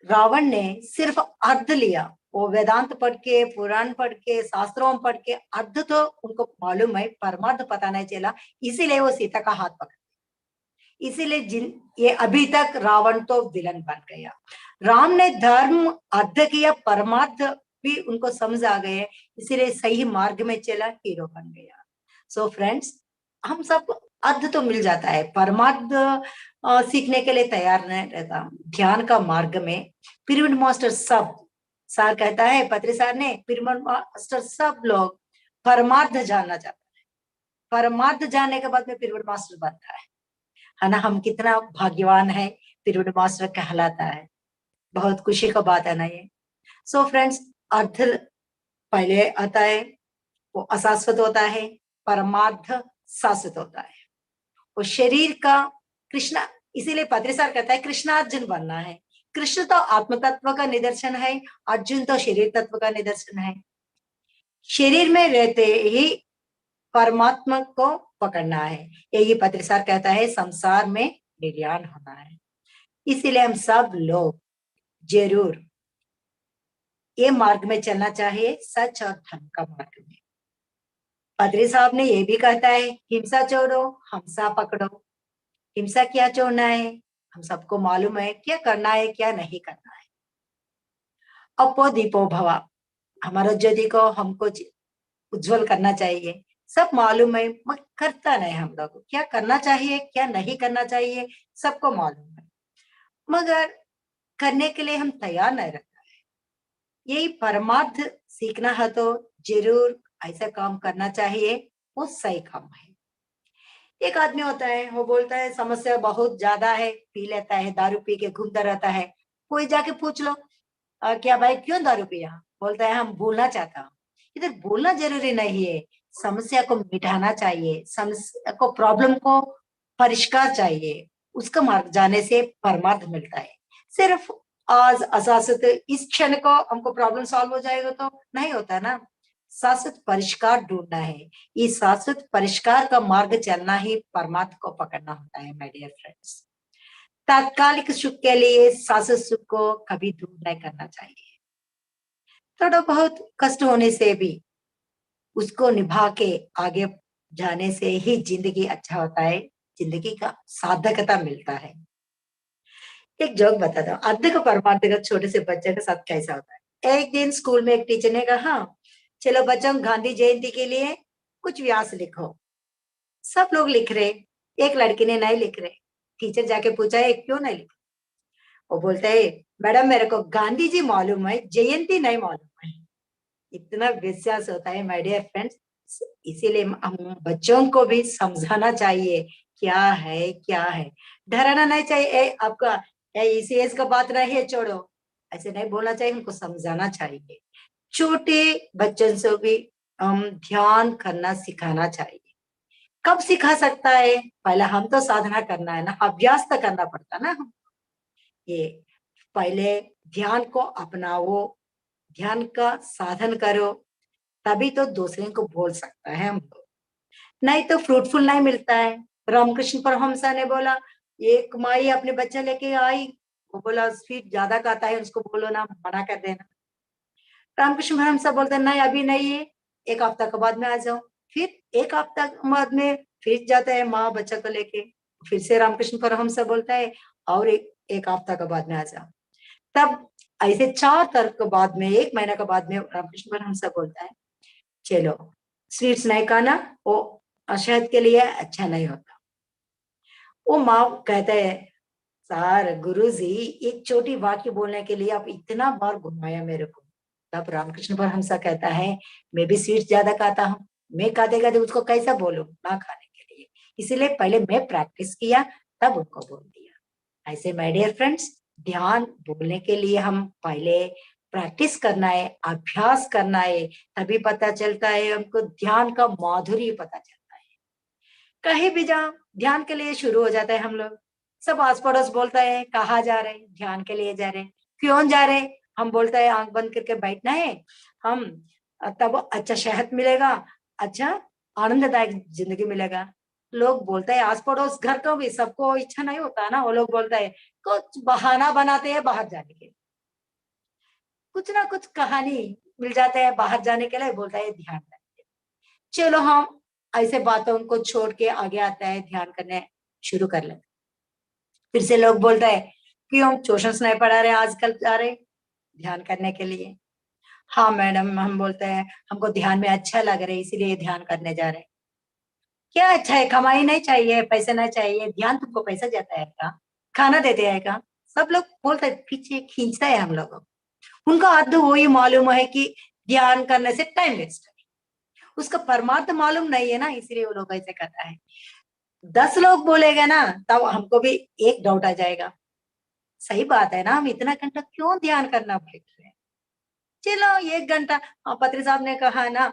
रावण ने सिर्फ अर्थ लिया, वो वेदांत पढ़ के, पुराण पढ़ के, शास्त्रों पढ़ के अर्थ तो उनको मालूम है, परमार्थ पता नहीं चला, इसीलिए वो सीता का हाथ पकड़, इसीलिए ये अभी तक रावण तो विलन बन गया। राम ने धर्म अर्थ किया, परमार्थ भी उनको समझ आ गए, इसीलिए सही मार्ग में चला, हीरो बन गया। सो फ्रेंड्स, हम सब अर्थ तो मिल जाता है, परमार्थ सीखने के लिए तैयार नहीं रहता। ध्यान का मार्ग में पिरामिड मास्टर सब, सर कहता है, पत्री सर ने, पिरामिड मास्टर सब लोग परमार्थ जानना चाहता है। परमार्थ जानने के बाद में पिरामिड मास्टर बनता है ना। हम कितना भाग्यवान है, पिरामिड मास्टर कहलाता है। बहुत खुशी का बात है ना ये। सो फ्रेंड्स, अर्थ पहले आता है, वो अशाश्वत होता है, परमार्थ शाश्वत होता है। वो शरीर का कृष्ण, इसीलिए पत्रिसार कहता है कृष्णार्जुन बनना है। कृष्ण तो आत्म तत्व का निदर्शन है, अर्जुन तो शरीर तत्व का निदर्शन है। शरीर में रहते ही परमात्मा को पकड़ना है, यही पत्रिसार कहता है, संसार में निर्याण होना है। इसीलिए हम सब लोग जरूर ये मार्ग में चलना चाहिए, सच और धर्म का मार्ग में। पदरी साहब ने ये भी कहता है, हिंसा छोड़ो, हमसा पकड़ो। हिंसा क्या छोड़ना है, हम सबको मालूम है क्या करना है, क्या नहीं करना है। अपो दीपो भवा, हमारा ज्योति को हमको उज्जवल करना चाहिए, सब मालूम है, मगर करता नहीं। हम लोग क्या करना चाहिए, क्या नहीं करना चाहिए, सबको मालूम है, मगर करने के लिए हम तैयार नहीं रहता है। यही परमार्थ सीखना है तो जरूर ऐसा काम करना चाहिए, वो सही काम है। एक आदमी होता है, वो बोलता है समस्या बहुत ज्यादा है, पी लेता है, दारू पी के घूमता रहता है। कोई जाके पूछ लो, क्या भाई क्यों दारू पिया? बोलता है हम भूलना चाहता हूँ। इधर भूलना जरूरी नहीं है, समस्या को मिटाना चाहिए, समस्या को, प्रॉब्लम को परिष्कार चाहिए। उसका मार्ग जाने से परमार्थ मिलता है। सिर्फ आज अशाश्वत इस क्षण को हमको प्रॉब्लम सॉल्व हो जाएगा तो नहीं होता ना। शाश्वत परिष्कार ढूंढना है, इस शाश्वत परिष्कार का मार्ग चलना ही परमात्मा को पकड़ना होता है। माय डियर फ्रेंड्स, तात्कालिक सुख के लिए शाश्वत सुख को कभी दूर नहीं करना चाहिए। थोड़ा बहुत कष्ट होने से भी उसको निभा के आगे जाने से ही जिंदगी अच्छा होता है, जिंदगी का सार्थकता मिलता है। एक जोक बताता हूँ, अर्ध का परमार्थ का छोटे से बच्चे के साथ कैसा होता है। एक दिन स्कूल में एक टीचर ने कहा, चलो बच्चों गांधी जयंती के लिए कुछ व्यास लिखो। सब लोग लिख रहे, एक लड़की ने नहीं लिख रहे। टीचर जाके पूछा है क्यों नहीं लिख? वो बोलता है मैडम मेरे को गांधी जी मालूम है, जयंती नहीं मालूम है। इतना विश्वास होता है माय डियर फ्रेंड्स। इसीलिए हम बच्चों को भी समझाना चाहिए क्या है क्या है, डराना नहीं चाहिए। आपका इसी एज का बात नहीं है, छोड़ो, ऐसे नहीं बोलना चाहिए, उनको समझाना चाहिए। छोटे बच्चों से भी हम ध्यान करना सिखाना चाहिए। कब सिखा सकता है? पहले हम तो साधना करना है ना, अभ्यास तो करना पड़ता ना। हम ये पहले ध्यान को अपनाओ, ध्यान का साधन करो, तभी तो दूसरे को बोल सकता है हम लोग, नहीं तो फ्रूटफुल नहीं मिलता है। रामकृष्ण परमहंस ने बोला, एक माई अपने बच्चे लेके आई, वो बोला स्वीट ज्यादा खाता है, उसको बोलो ना, मना कर देना। रामकृष्ण परमहंस बोलते नहीं अभी नहीं है, एक हफ्ता के बाद में आ जाओ। फिर एक हफ्ता बाद में फिर जाता है माँ बच्चा को लेके, फिर से रामकृष्ण परमहंस बोलता है और एक हफ्ता के बाद में आ जाओ। तब ऐसे 4 तर्क के बाद में, 1 महीना के बाद में रामकृष्ण परमहंस बोलता है चलो स्वीट्स नहीं खाना, वो शहद के लिए अच्छा नहीं होता। वो माँ कहता है सर गुरुजी एक छोटी वाक्य बोलने के लिए आप इतना बार घुमाया मेरे को। तब रामकृष्ण परमहंस कहता है मैं भी स्वीट्स ज्यादा खाता हूँ, मैं खाते खाते उसको कैसा बोलूं ना खाने के लिए, इसीलिए पहले मैं प्रैक्टिस किया तब उनको बोल दिया। ऐसे माय डियर फ्रेंड्स, ध्यान बोलने के लिए हम पहले प्रैक्टिस करना है, अभ्यास करना है, तभी पता चलता है हमको ध्यान का माधुर्य पता चलता है। कहीं भी जाओ ध्यान के लिए शुरू हो जाता है हम लोग, सब आस पड़ोस बोलता है कहाँ जा रहे हैं, ध्यान के लिए जा रहे हैं। क्यों जा रहे हैं? हम बोलता है आंख बंद करके बैठना है, हम तब अच्छा सेहत मिलेगा, अच्छा आनंददायक जिंदगी मिलेगा। लोग बोलते हैं आस पड़ोस घर को भी सबको इच्छा नहीं होता ना, वो लोग बोलता है कुछ बहाना बनाते हैं बाहर जाने के लिए, कुछ ना कुछ कहानी मिल जाता है बाहर जाने के लिए, बोलता है ध्यान रखिए। चलो हम ऐसे बातों को छोड़ के आगे आता है, ध्यान करने शुरू कर लेते। फिर से लोग बोलते हैं क्यों ट्यूशंस नहीं पढ़ा रहे, आजकल जा रहे ध्यान करने के लिए। हाँ मैडम, हम बोलते हैं हमको ध्यान में अच्छा लग रहा है इसीलिए ध्यान करने जा रहे। क्या अच्छा है, कमाई नहीं चाहिए, पैसे नहीं चाहिए, ध्यान तुमको पैसा जाता है क्या, खाना देते हैं क्या? सब लोग बोलते हैं, पीछे खींचता है हम लोगों को। उनका अर्थ वही मालूम है कि ध्यान करने से टाइम वेस्ट है, उसका परमार्थ मालूम नहीं है ना, इसीलिए वो लोग ऐसे करता है। 10 लोग बोलेगा ना तब हमको भी एक डाउट आ जाएगा, सही बात है ना, हम इतना घंटा क्यों ध्यान करना बोल रहे हैं। चलो 1 घंटा, पत्री साहब ने कहा ना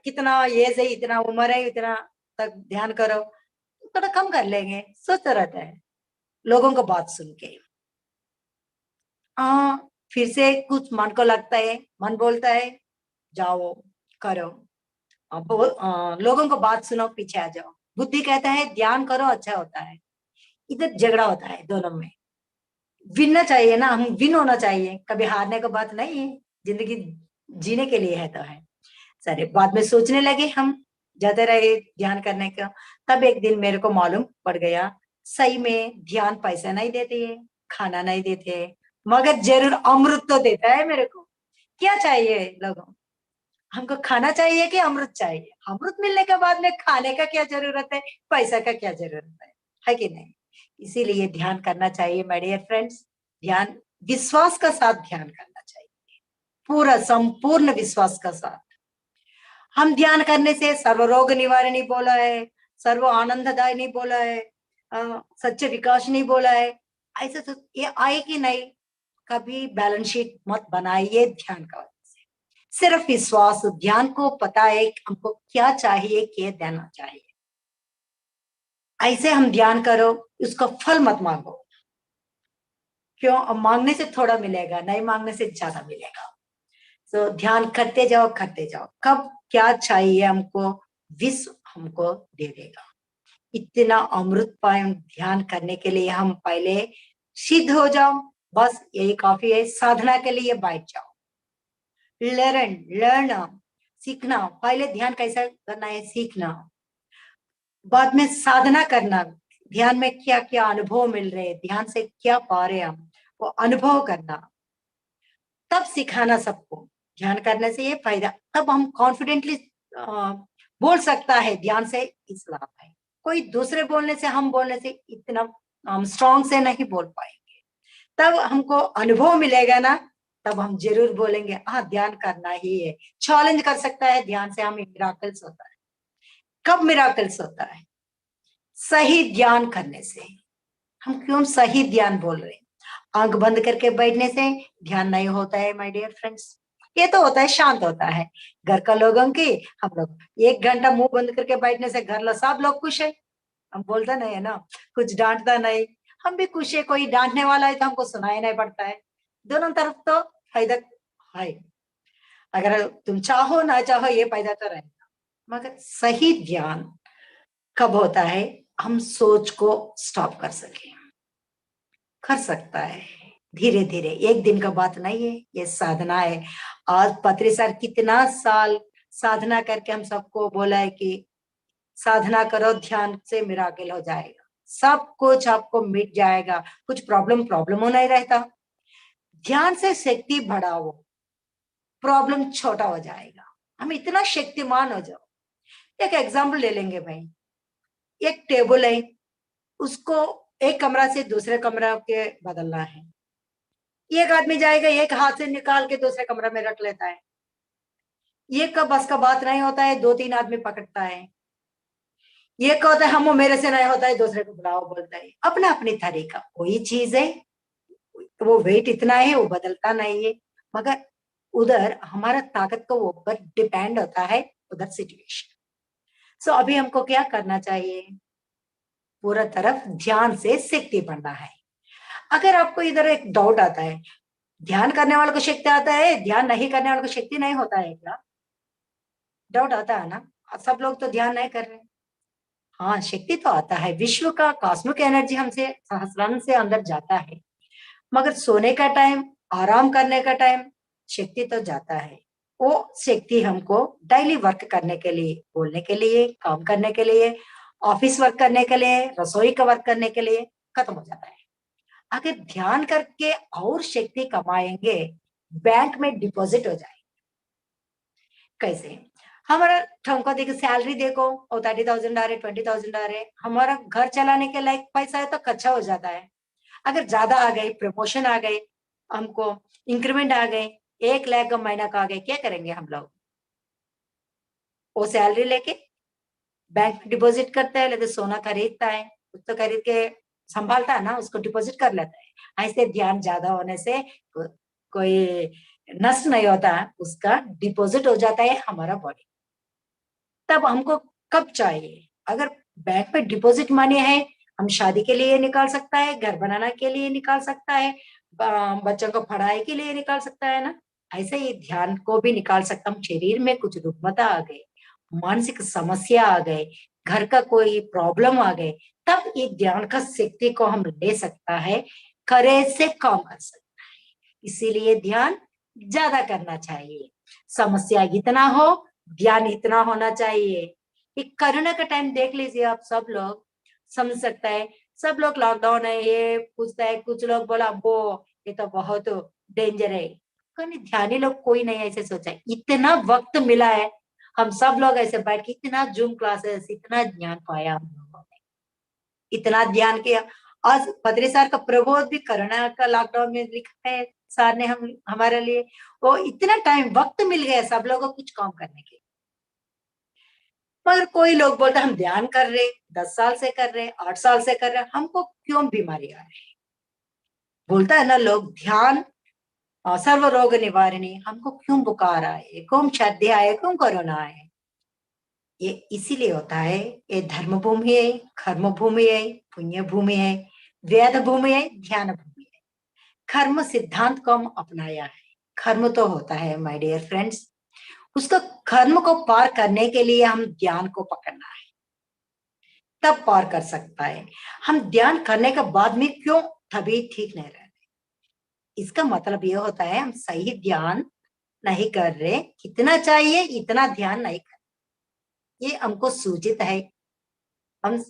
कितना ये से इतना उम्र है इतना तक ध्यान करो, थोड़ा कम कर लेंगे, सोचता रहता है लोगों को बात सुन के। फिर से कुछ मन को लगता है, मन बोलता है जाओ करो, लोगों को बात सुनो, पीछे आ जाओ। बुद्धि कहता है ध्यान करो, अच्छा होता है। इधर झगड़ा होता है दोनों में। विनना चाहिए ना, हम विन होना चाहिए, कभी हारने को बात नहीं है, जिंदगी जीने के लिए है तो है। सारे बाद में सोचने लगे हम, जाते रहे ध्यान करने का। तब एक दिन मेरे को मालूम पड़ गया, सही में ध्यान पैसा नहीं देते है, खाना नहीं देते है, मगर जरूर अमृत तो देता है मेरे को। क्या चाहिए लोगों, हमको खाना चाहिए कि अमृत चाहिए? अमृत मिलने के बाद में खाने का क्या जरूरत है, पैसा का क्या जरूरत है कि नहीं? इसीलिए ध्यान करना चाहिए माय डियर फ्रेंड्स। ध्यान विश्वास का साथ ध्यान करना चाहिए, पूरा संपूर्ण विश्वास का साथ। हम ध्यान करने से सर्व रोग निवारणी बोला है, सर्व आनंददाय नहीं बोला है, सच्चे विकास नहीं बोला है। ऐसे तो ये आए कि नहीं, कभी बैलेंस शीट मत बनाइए ध्यान का। सिर्फ विश्वास, ध्यान को पता है हमको क्या चाहिए, क्या देना चाहिए। ऐसे हम ध्यान करो, उसका फल मत मांगो। क्यों? अब मांगने से थोड़ा मिलेगा, नहीं मांगने से ज्यादा मिलेगा। तो ध्यान करते जाओ करते जाओ, कब क्या चाहिए हमको विश्व हमको दे देगा। इतना अमृत पाए ध्यान करने के लिए हम पहले सिद्ध हो जाओ, बस यही काफी है। साधना के लिए बैठ जाओ, लर्न सीखना। पहले ध्यान कैसा करना है सीखना, बाद में साधना करना। ध्यान में क्या क्या अनुभव मिल रहे हैं, ध्यान से क्या पा रहे हम, वो अनुभव करना, तब सिखाना सबको। ध्यान करने से ये फायदा, तब हम कॉन्फिडेंटली बोल सकता है ध्यान से इस लाभ है। कोई दूसरे बोलने से, हम बोलने से इतना हम स्ट्रॉन्ग से नहीं बोल पाएंगे। तब हमको अनुभव मिलेगा ना, तब हम जरूर बोलेंगे हाँ ध्यान करना ही है। चैलेंज कर सकता है ध्यान से, हमें मिराकल्स होता है। कब मिराकल्स होता है? सही ध्यान करने से। हम क्यों सही ध्यान बोल रहे हैं? आंख बंद करके बैठने से ध्यान नहीं होता है माय डियर फ्रेंड्स। ये तो होता है शांत होता है घर का लोगों की। हम लोग 1 घंटा मुंह बंद करके बैठने से घर सब लोग खुश है, हम बोलता नहीं है ना, कुछ डांटता नहीं, हम भी खुश है। कोई डांटने वाला है तो हमको सुनाई नहीं पड़ता है। दोनों तरफ तो फायदा है, अगर तुम चाहो ना चाहो ये फायदा तो रहेगा। मगर सही ध्यान कब होता है? हम सोच को स्टॉप कर सके, कर सकता है धीरे धीरे, एक दिन का बात नहीं है, ये साधना है। आज पत्री सर कितना साल साधना करके हम सबको बोला है कि साधना करो, ध्यान से मिराकल हो जाएगा, सब कुछ आपको मिट जाएगा, कुछ प्रॉब्लम हो नहीं रहता। ध्यान से शक्ति बढ़ाओ, प्रॉब्लम छोटा हो जाएगा, हम इतना शक्तिमान हो जाओ। एक एग्जाम्पल ले लेंगे भाई, एक टेबल है, उसको एक कमरा से दूसरे कमरा के बदलना है। एक आदमी जाएगा, एक हाथ से निकाल के दूसरे कमरा में रख लेता है। ये का बस का बात नहीं होता है, 2-3 आदमी पकड़ता है। ये कहता है हम मेरे से नहीं होता है, दूसरे को बुलाओ बोलता है। अपना अपनी तरीका, वही चीज है, वो वेट इतना है, वो बदलता नहीं है। मगर उधर हमारा ताकत को ऊपर डिपेंड होता है, उधर सिचुएशन। सो अभी हमको क्या करना चाहिए? पूरा तरफ ध्यान से शक्ति बढ़ना है। अगर आपको इधर एक डाउट आता है, ध्यान करने वाले को शक्ति आता है, ध्यान नहीं करने वाले को शक्ति नहीं होता है क्या? डाउट आता है ना? सब लोग तो ध्यान नहीं कर रहे। हाँ, शक्ति तो आता है, विश्व का कॉस्मिक एनर्जी हमसे सहस्रांश से अंदर जाता है। मगर सोने का टाइम, आराम करने का टाइम शक्ति तो जाता है। वो शक्ति हमको डेली वर्क करने के लिए, बोलने के लिए, काम करने के लिए, ऑफिस वर्क करने के लिए, रसोई का वर्क करने के लिए खत्म हो जाता है। अगर ध्यान करके और शक्ति कमाएंगे, बैंक में डिपॉजिट हो जाए। कैसे? हमारा हमको देखो सैलरी देखो और 30,000 आ रहे, 20,000 आ रहे, हमारा घर चलाने के लायक पैसा है तो कच्चा हो जाता है। अगर ज्यादा आ गए, प्रमोशन आ गए, हमको इंक्रीमेंट आ गए, 1 लाख का महीना का आ गए, क्या करेंगे हम लोग? वो सैलरी लेके बैंक में डिपॉजिट करता है, लेकिन सोना खरीदता है, कुछ तो खरीद के संभालता है ना, उसको डिपॉजिट कर लेता है। ऐसे ध्यान ज्यादा होने से कोई नष्ट नहीं होता, उसका डिपॉजिट हो जाता है हमारा बॉडी। तब हमको कब चाहिए? अगर बैंक में डिपॉजिट मनी है, हम शादी के लिए निकाल सकता है, घर बनाना के लिए निकाल सकता है, बच्चों को पढ़ाई के लिए निकाल सकता है ना। ऐसे ही ध्यान को भी निकाल सकता हम। शरीर में कुछ रुग्मता आ गई, मानसिक समस्या आ गई, घर का कोई प्रॉब्लम आ गए, तब ये ध्यान का शक्ति को हम ले सकता है, करे से काम कर सकता है। इसीलिए ध्यान ज्यादा करना चाहिए। समस्या इतना हो, ध्यान इतना होना चाहिए। एक कोरोना का टाइम देख लीजिए, आप सब लोग समझ सकता है, सब लोग लॉकडाउन है ये पूछता है, कुछ लोग बोला वो ये तो बहुत डेंजर है। ध्यानी लोग कोई नहीं ऐसे सोचा है। इतना वक्त मिला है, हम सब लोग ऐसे बैठ के इतना जूम क्लासेस, इतना ज्ञान पाया हम लोगों ने, इतना ध्यान किया। आज पत्री सर का प्रबोध भी कोरोना का लॉकडाउन में लिखा है सर ने हम हमारे लिए। वो इतना टाइम वक्त मिल गया सब लोगों को कुछ काम करने के। मगर कोई लोग बोलते हम ध्यान कर रहे, 10 साल से कर रहे, 8 साल से कर रहे, हमको क्यों बीमारी आ रही? बोलता है ना लोग, ध्यान सर्व रोग निवारणी, हमको क्यों बुखार आए, क्यों सर्दी आए, क्यों कोरोना आए? ये इसीलिए होता है, ये धर्म भूमि है, कर्म भूमि है, पुण्य भूमि है, वेद भूमि है, ध्यान भूमि है। कर्म सिद्धांत को हम अपनाया है। कर्म तो होता है माय डियर फ्रेंड्स, उसका कर्म को पार करने के लिए हम ध्यान को पकड़ना है, तब पार कर सकता है। हम ध्यान करने के बाद में क्यों तभी ठीक नहीं रहते? इसका मतलब ये होता है हम सही ध्यान नहीं कर रहे, कितना चाहिए इतना ध्यान नहीं कर, ये हमको सूचित है। हम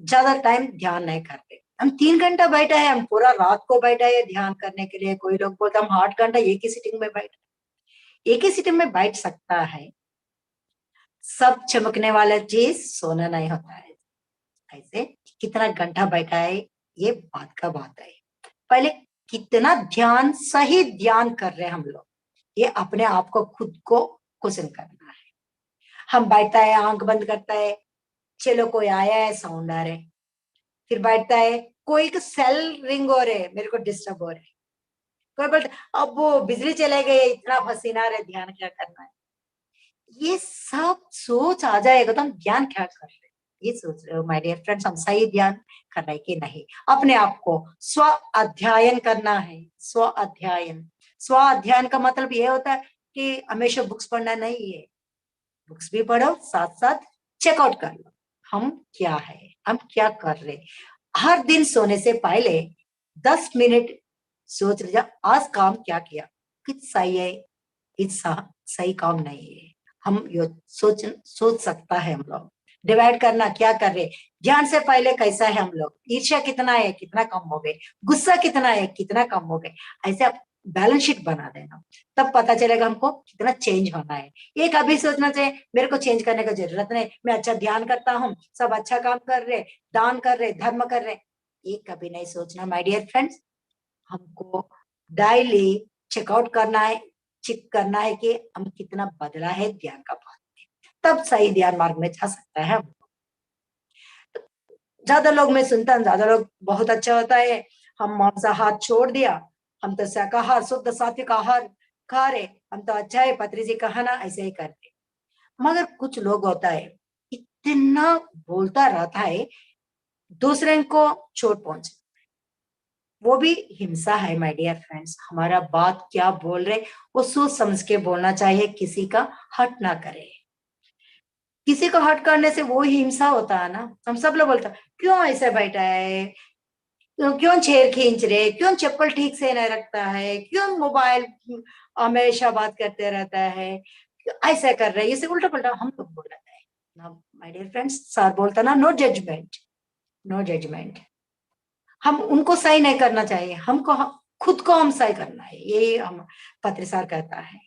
ज्यादा टाइम ध्यान नहीं करते। हम 3 घंटा बैठे हैं, हम पूरा रात को बैठे हैं ध्यान करने के लिए। कोई लोग बोलते हम 8 घंटा एक ही सिटिंग में बैठे। एक ही सिटिंग में बैठ सकता है, सब चमकने वाला चीज सोना नहीं होता है। ऐसे कितना घंटा बैठा है ये बात का बात है। पहले कितना ध्यान, सही ध्यान कर रहे हैं हम लोग, ये अपने आप को खुद को क्वेश्चन करना है। हम बैठता है, आंख बंद करता है, चलो कोई आया है, साउंड आ रहे, फिर बैठता है, कोई का सेल रिंग हो रहे, मेरे को डिस्टर्ब हो रहे, कोई बोलता अब वो बिजली चले गए, इतना पसीना आ रहा है, ध्यान क्या करना है? ये सब सोच आ जाएगा तो हम ध्यान क्या कर रहे हैं, ये सोच रहे हो माय डियर फ्रेंड्स? हम सही ध्यान कर रहे कि नहीं? अपने आप को स्व अध्ययन करना है। स्व अध्ययन, स्व अध्ययन का मतलब ये होता है कि हमेशा बुक्स पढ़ना नहीं है, बुक्स भी पढ़ो, साथ साथ चेकआउट कर लो हम क्या है, हम क्या कर रहे। हर दिन सोने से पहले 10 मिनट सोच लीजिए आज काम क्या किया, कुछ सही है, कुछ सही काम नहीं है। हम ये सोच सकता है। हम लोग डिवाइड करना, क्या कर रहे, ध्यान से पहले कैसा है हम लोग, ईर्ष्या कितना है, कितना कम हो गए, गुस्सा कितना है, कितना कम हो गए, ऐसे आप बैलेंस शीट बना देना, तब पता चलेगा हमको कितना चेंज होना है। ये कभी सोचना चाहिए मेरे को चेंज करने की जरूरत नहीं, मैं अच्छा ध्यान करता हूँ, सब अच्छा काम कर रहे, दान कर रहे, धर्म कर रहे, ये कभी नहीं सोचना माय डियर फ्रेंड्स। हमको डेली चेकआउट करना है, चेक करना है कि हम कितना बदला है ध्यान का पाठ में, तब सही ध्यान मार्ग में जा सकता है। ज्यादा लोग मैं सुनता हूँ, ज्यादा लोग बहुत अच्छा होता है, हम मांसाहार छोड़ दिया, हम तो शाकाहार शुद्ध सात्विक आहार खा रहे, हम तो अच्छा है, पत्री जी कहा ना ऐसे ही करते। मगर कुछ लोग होता है इतना बोलता रहता है, दूसरे को चोट पहुंचे, वो भी हिंसा है माय डियर फ्रेंड्स। हमारा बात क्या बोल रहे वो सोच समझ के बोलना चाहिए, किसी का हर्ट ना करे। किसी को हर्ट करने से वो ही हिंसा होता है ना। हम सब लोग बोलते क्यों ऐसे बैठा है, क्यों छेड़ खींच रहे, क्यों चप्पल ठीक से नहीं रखता है, क्यों मोबाइल हमेशा बात करते रहता है, ऐसा कर रहे, ये उल्टा पुल्टा हम लोग बोल रहे हैं ना माय डियर फ्रेंड्स। सर बोलता ना नो जजमेंट, नो जजमेंट। हम उनको सही नहीं करना चाहिए, हमको खुद को हम सही करना है, यही हम पत्रसार कहता है।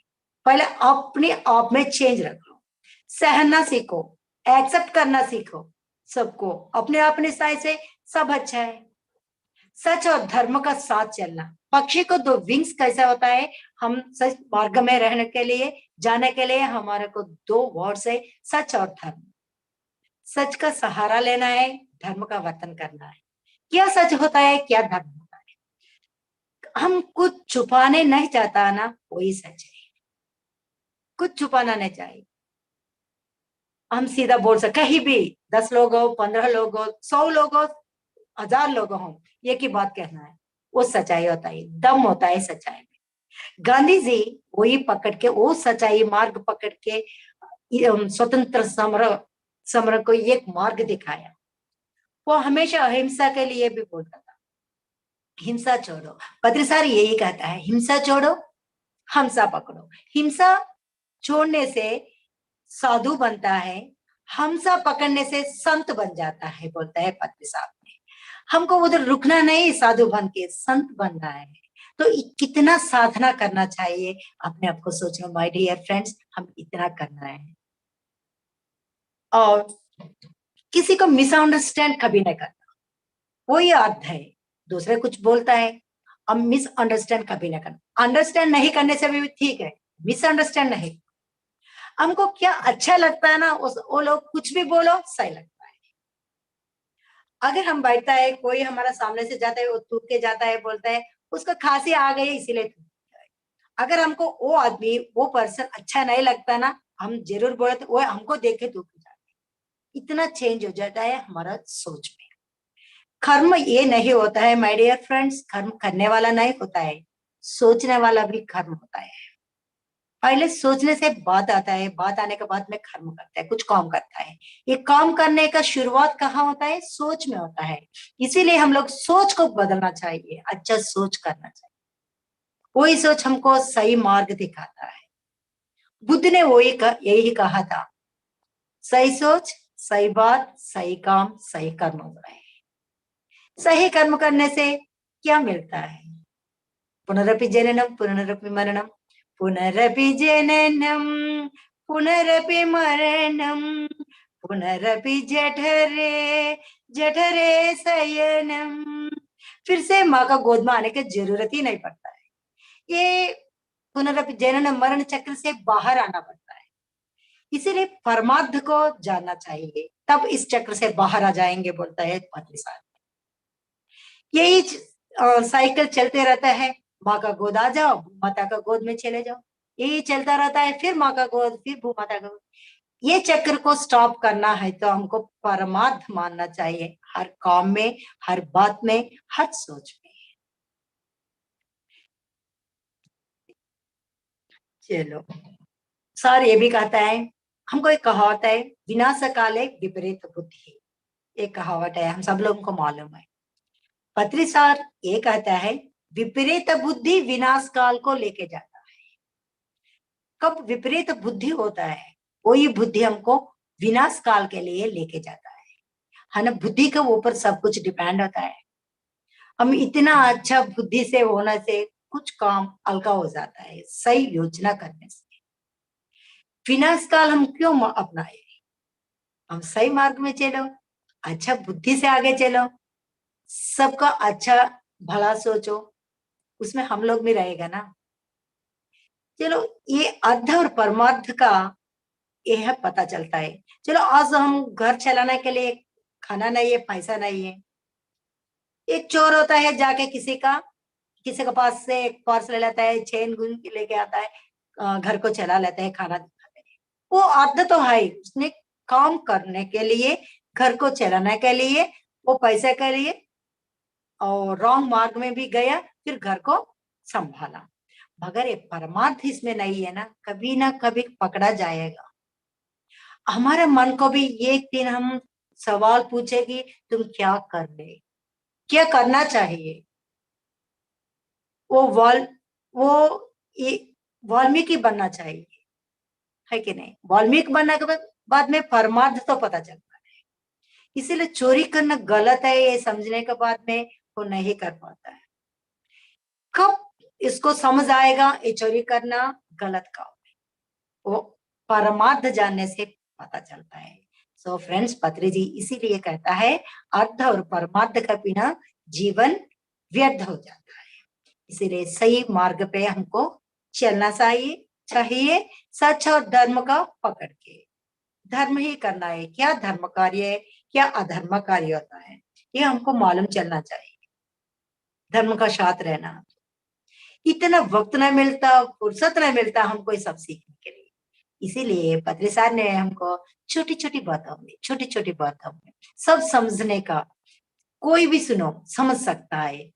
पहले अपने आप में चेंज रखो, सहना सीखो, एक्सेप्ट करना सीखो सबको, अपने अपने साइड से सब अच्छा है। सच और धर्म का साथ चलना, पक्षी को दो विंग्स कैसा होता है, हम सच मार्ग में रहने के लिए, जाने के लिए हमारे को दो वर्ड्स है, सच और धर्म। सच का सहारा लेना है, धर्म का वर्तन करना है। क्या सच होता है, क्या धर्म होता है। हम कुछ छुपाने नहीं चाहता ना, वही सच है। कुछ छुपाना नहीं चाहिए, हम सीधा बोल सकते, कहीं भी 10 लोग हो, 15 लोग हो, 100 लोग हो, 1000 लोग हो, एक ही बात कहना है, वो सच्चाई होता है, दम होता है सच्चाई में। गांधी जी वही पकड़ के, वो सच्चाई मार्ग पकड़ के स्वतंत्र समर को एक मार्ग दिखाया। वो हमेशा अहिंसा के लिए भी बोलता था, हिंसा छोड़ो। पत्रसार यही कहता है, हिंसा छोड़ो, हमसा पकड़ो। हिंसा छोड़ने से साधु बनता है, हमसा पकड़ने से संत बन जाता है, बोलता है पत्रसार ने। हमको उधर रुकना नहीं, साधु बन के संत बनना है। तो कितना साधना करना चाहिए, अपने आप को सोचना माय डियर फ्रेंड्स, हम इतना करना है। और किसी को मिसअंडरस्टैंड कभी नहीं करना, वही अर्थ है। दूसरे कुछ बोलता है, हम मिसअंडरस्टैंड कभी नहीं करना। अंडरस्टैंड नहीं करने से भी ठीक है, मिसअंडरस्टैंड नहीं। हमको क्या अच्छा लगता है ना, वो लोग कुछ भी बोलो सही लगता है। अगर हम बैठता है, कोई हमारा सामने से जाता है, वो थूक के जाता है, बोलता है उसको खांसी आ गई इसीलिए थूक गया है। अगर हमको वो आदमी, वो पर्सन अच्छा नहीं लगता ना, हम जरूर बोलते, वो हमको देख के थूक जाता है। इतना चेंज हो जाता है हमारा सोच में। कर्म ये नहीं होता है माय डियर फ्रेंड्स, कर्म करने वाला नहीं होता है, सोचने वाला भी कर्म होता है। पहले सोचने से बात आता है, बात आने के बाद में कर्म करता है, कुछ काम करता है। ये काम करने का शुरुआत कहाँ होता है, सोच में होता है। इसीलिए हम लोग सोच को बदलना चाहिए, अच्छा सोच करना चाहिए। वही सोच हमको सही मार्ग दिखाता है। बुद्ध ने वही यही कहा था, सही सोच, सही बात, सही काम, सही कर्म होता है। सही कर्म करने से क्या मिलता है, पुनरपि जननम पुनरपि मरणम, पुनरपि जननम पुनरपि मरणम, पुनरपि जठरे जठरे शयनम। फिर से माँ का गोद में आने की जरूरत ही नहीं पड़ता है। ये पुनरपि जनन मरण चक्र से बाहर आना पड़ता है। इसीलिए परमार्थ को जानना चाहिए, तब इस चक्र से बाहर आ जाएंगे, बोलता है पत्रसार। यही साइकिल चलते रहता है, माँ का गोद आ जाओ, माता का गोद में चले जाओ, यही चलता रहता है। फिर माँ का गोद, फिर भू माता का गोद। ये चक्र को स्टॉप करना है तो हमको परमार्थ मानना चाहिए, हर काम में, हर बात में, हर सोच में। चलो, सर ये भी कहता है, हमको एक कहावत है, विनाश काले विपरीत बुद्धि, एक कहावत है, हम सब लोगों को मालूम है। पत्रसार ये कहता है, विपरीत बुद्धि विनाश काल को लेके जाता है। कब विपरीत बुद्धि होता है, वही बुद्धि हमको विनाश काल के लिए लेके जाता है ना। बुद्धि के ऊपर सब कुछ डिपेंड होता है। हम इतना अच्छा बुद्धि से होने से कुछ काम हल्का हो जाता है, सही योजना करने से। विनाश काल हम क्यों अपनाए, हम सही मार्ग में चलो, अच्छा बुद्धि से आगे चलो, सबका अच्छा भला सोचो, उसमें हम लोग भी रहेगा ना। चलो, ये अर्ध और परमार्थ का यह पता चलता है। चलो, आज हम घर चलाने के लिए खाना नहीं है, पैसा नहीं है, एक चोर होता है, जाके किसी के पास से एक पर्स ले लेता है, चेन गुन लेके आता है, घर को चला लेता है, खाना दिखाते हैं। वो अर्ध तो है, उसने काम करने के लिए, घर को चलाने के लिए, वो पैसे के लिए, और रॉन्ग मार्ग में भी गया, फिर घर को संभाला। मगर ये परमार्थ इसमें नहीं है ना, कभी ना कभी पकड़ा जाएगा। हमारे मन को भी एक दिन हम सवाल पूछेगी, तुम क्या कर रहे, क्या करना चाहिए। वो वाल्मीकि बनना चाहिए, है कि नहीं। वाल्मीकि बनने के बाद में परमार्थ तो पता चलता है। इसीलिए चोरी करना गलत है ये समझने के बाद में वो नहीं कर पाता है। कब इसको समझ आएगा ये चोरी करना गलत काम है, वो परमार्थ जानने से पता चलता है। सो फ्रेंड्स, पत्री जी इसीलिए कहता है अर्थ और परमार्थ का बिना जीवन व्यर्थ हो जाता है। इसीलिए सही मार्ग पे हमको चलना चाहिए सच और धर्म का पकड़ के। धर्म ही करना है, क्या धर्म कार्य है क्या अधर्म कार्य होता है ये हमको मालूम चलना चाहिए। धर्म का साथ रहना, इतना वक्त न मिलता, फुर्सत न मिलता हमको ये सब सीखने के लिए। इसीलिए पत्री साहब ने हमको छोटी छोटी बातों में सब समझने का, कोई भी सुनो समझ सकता है।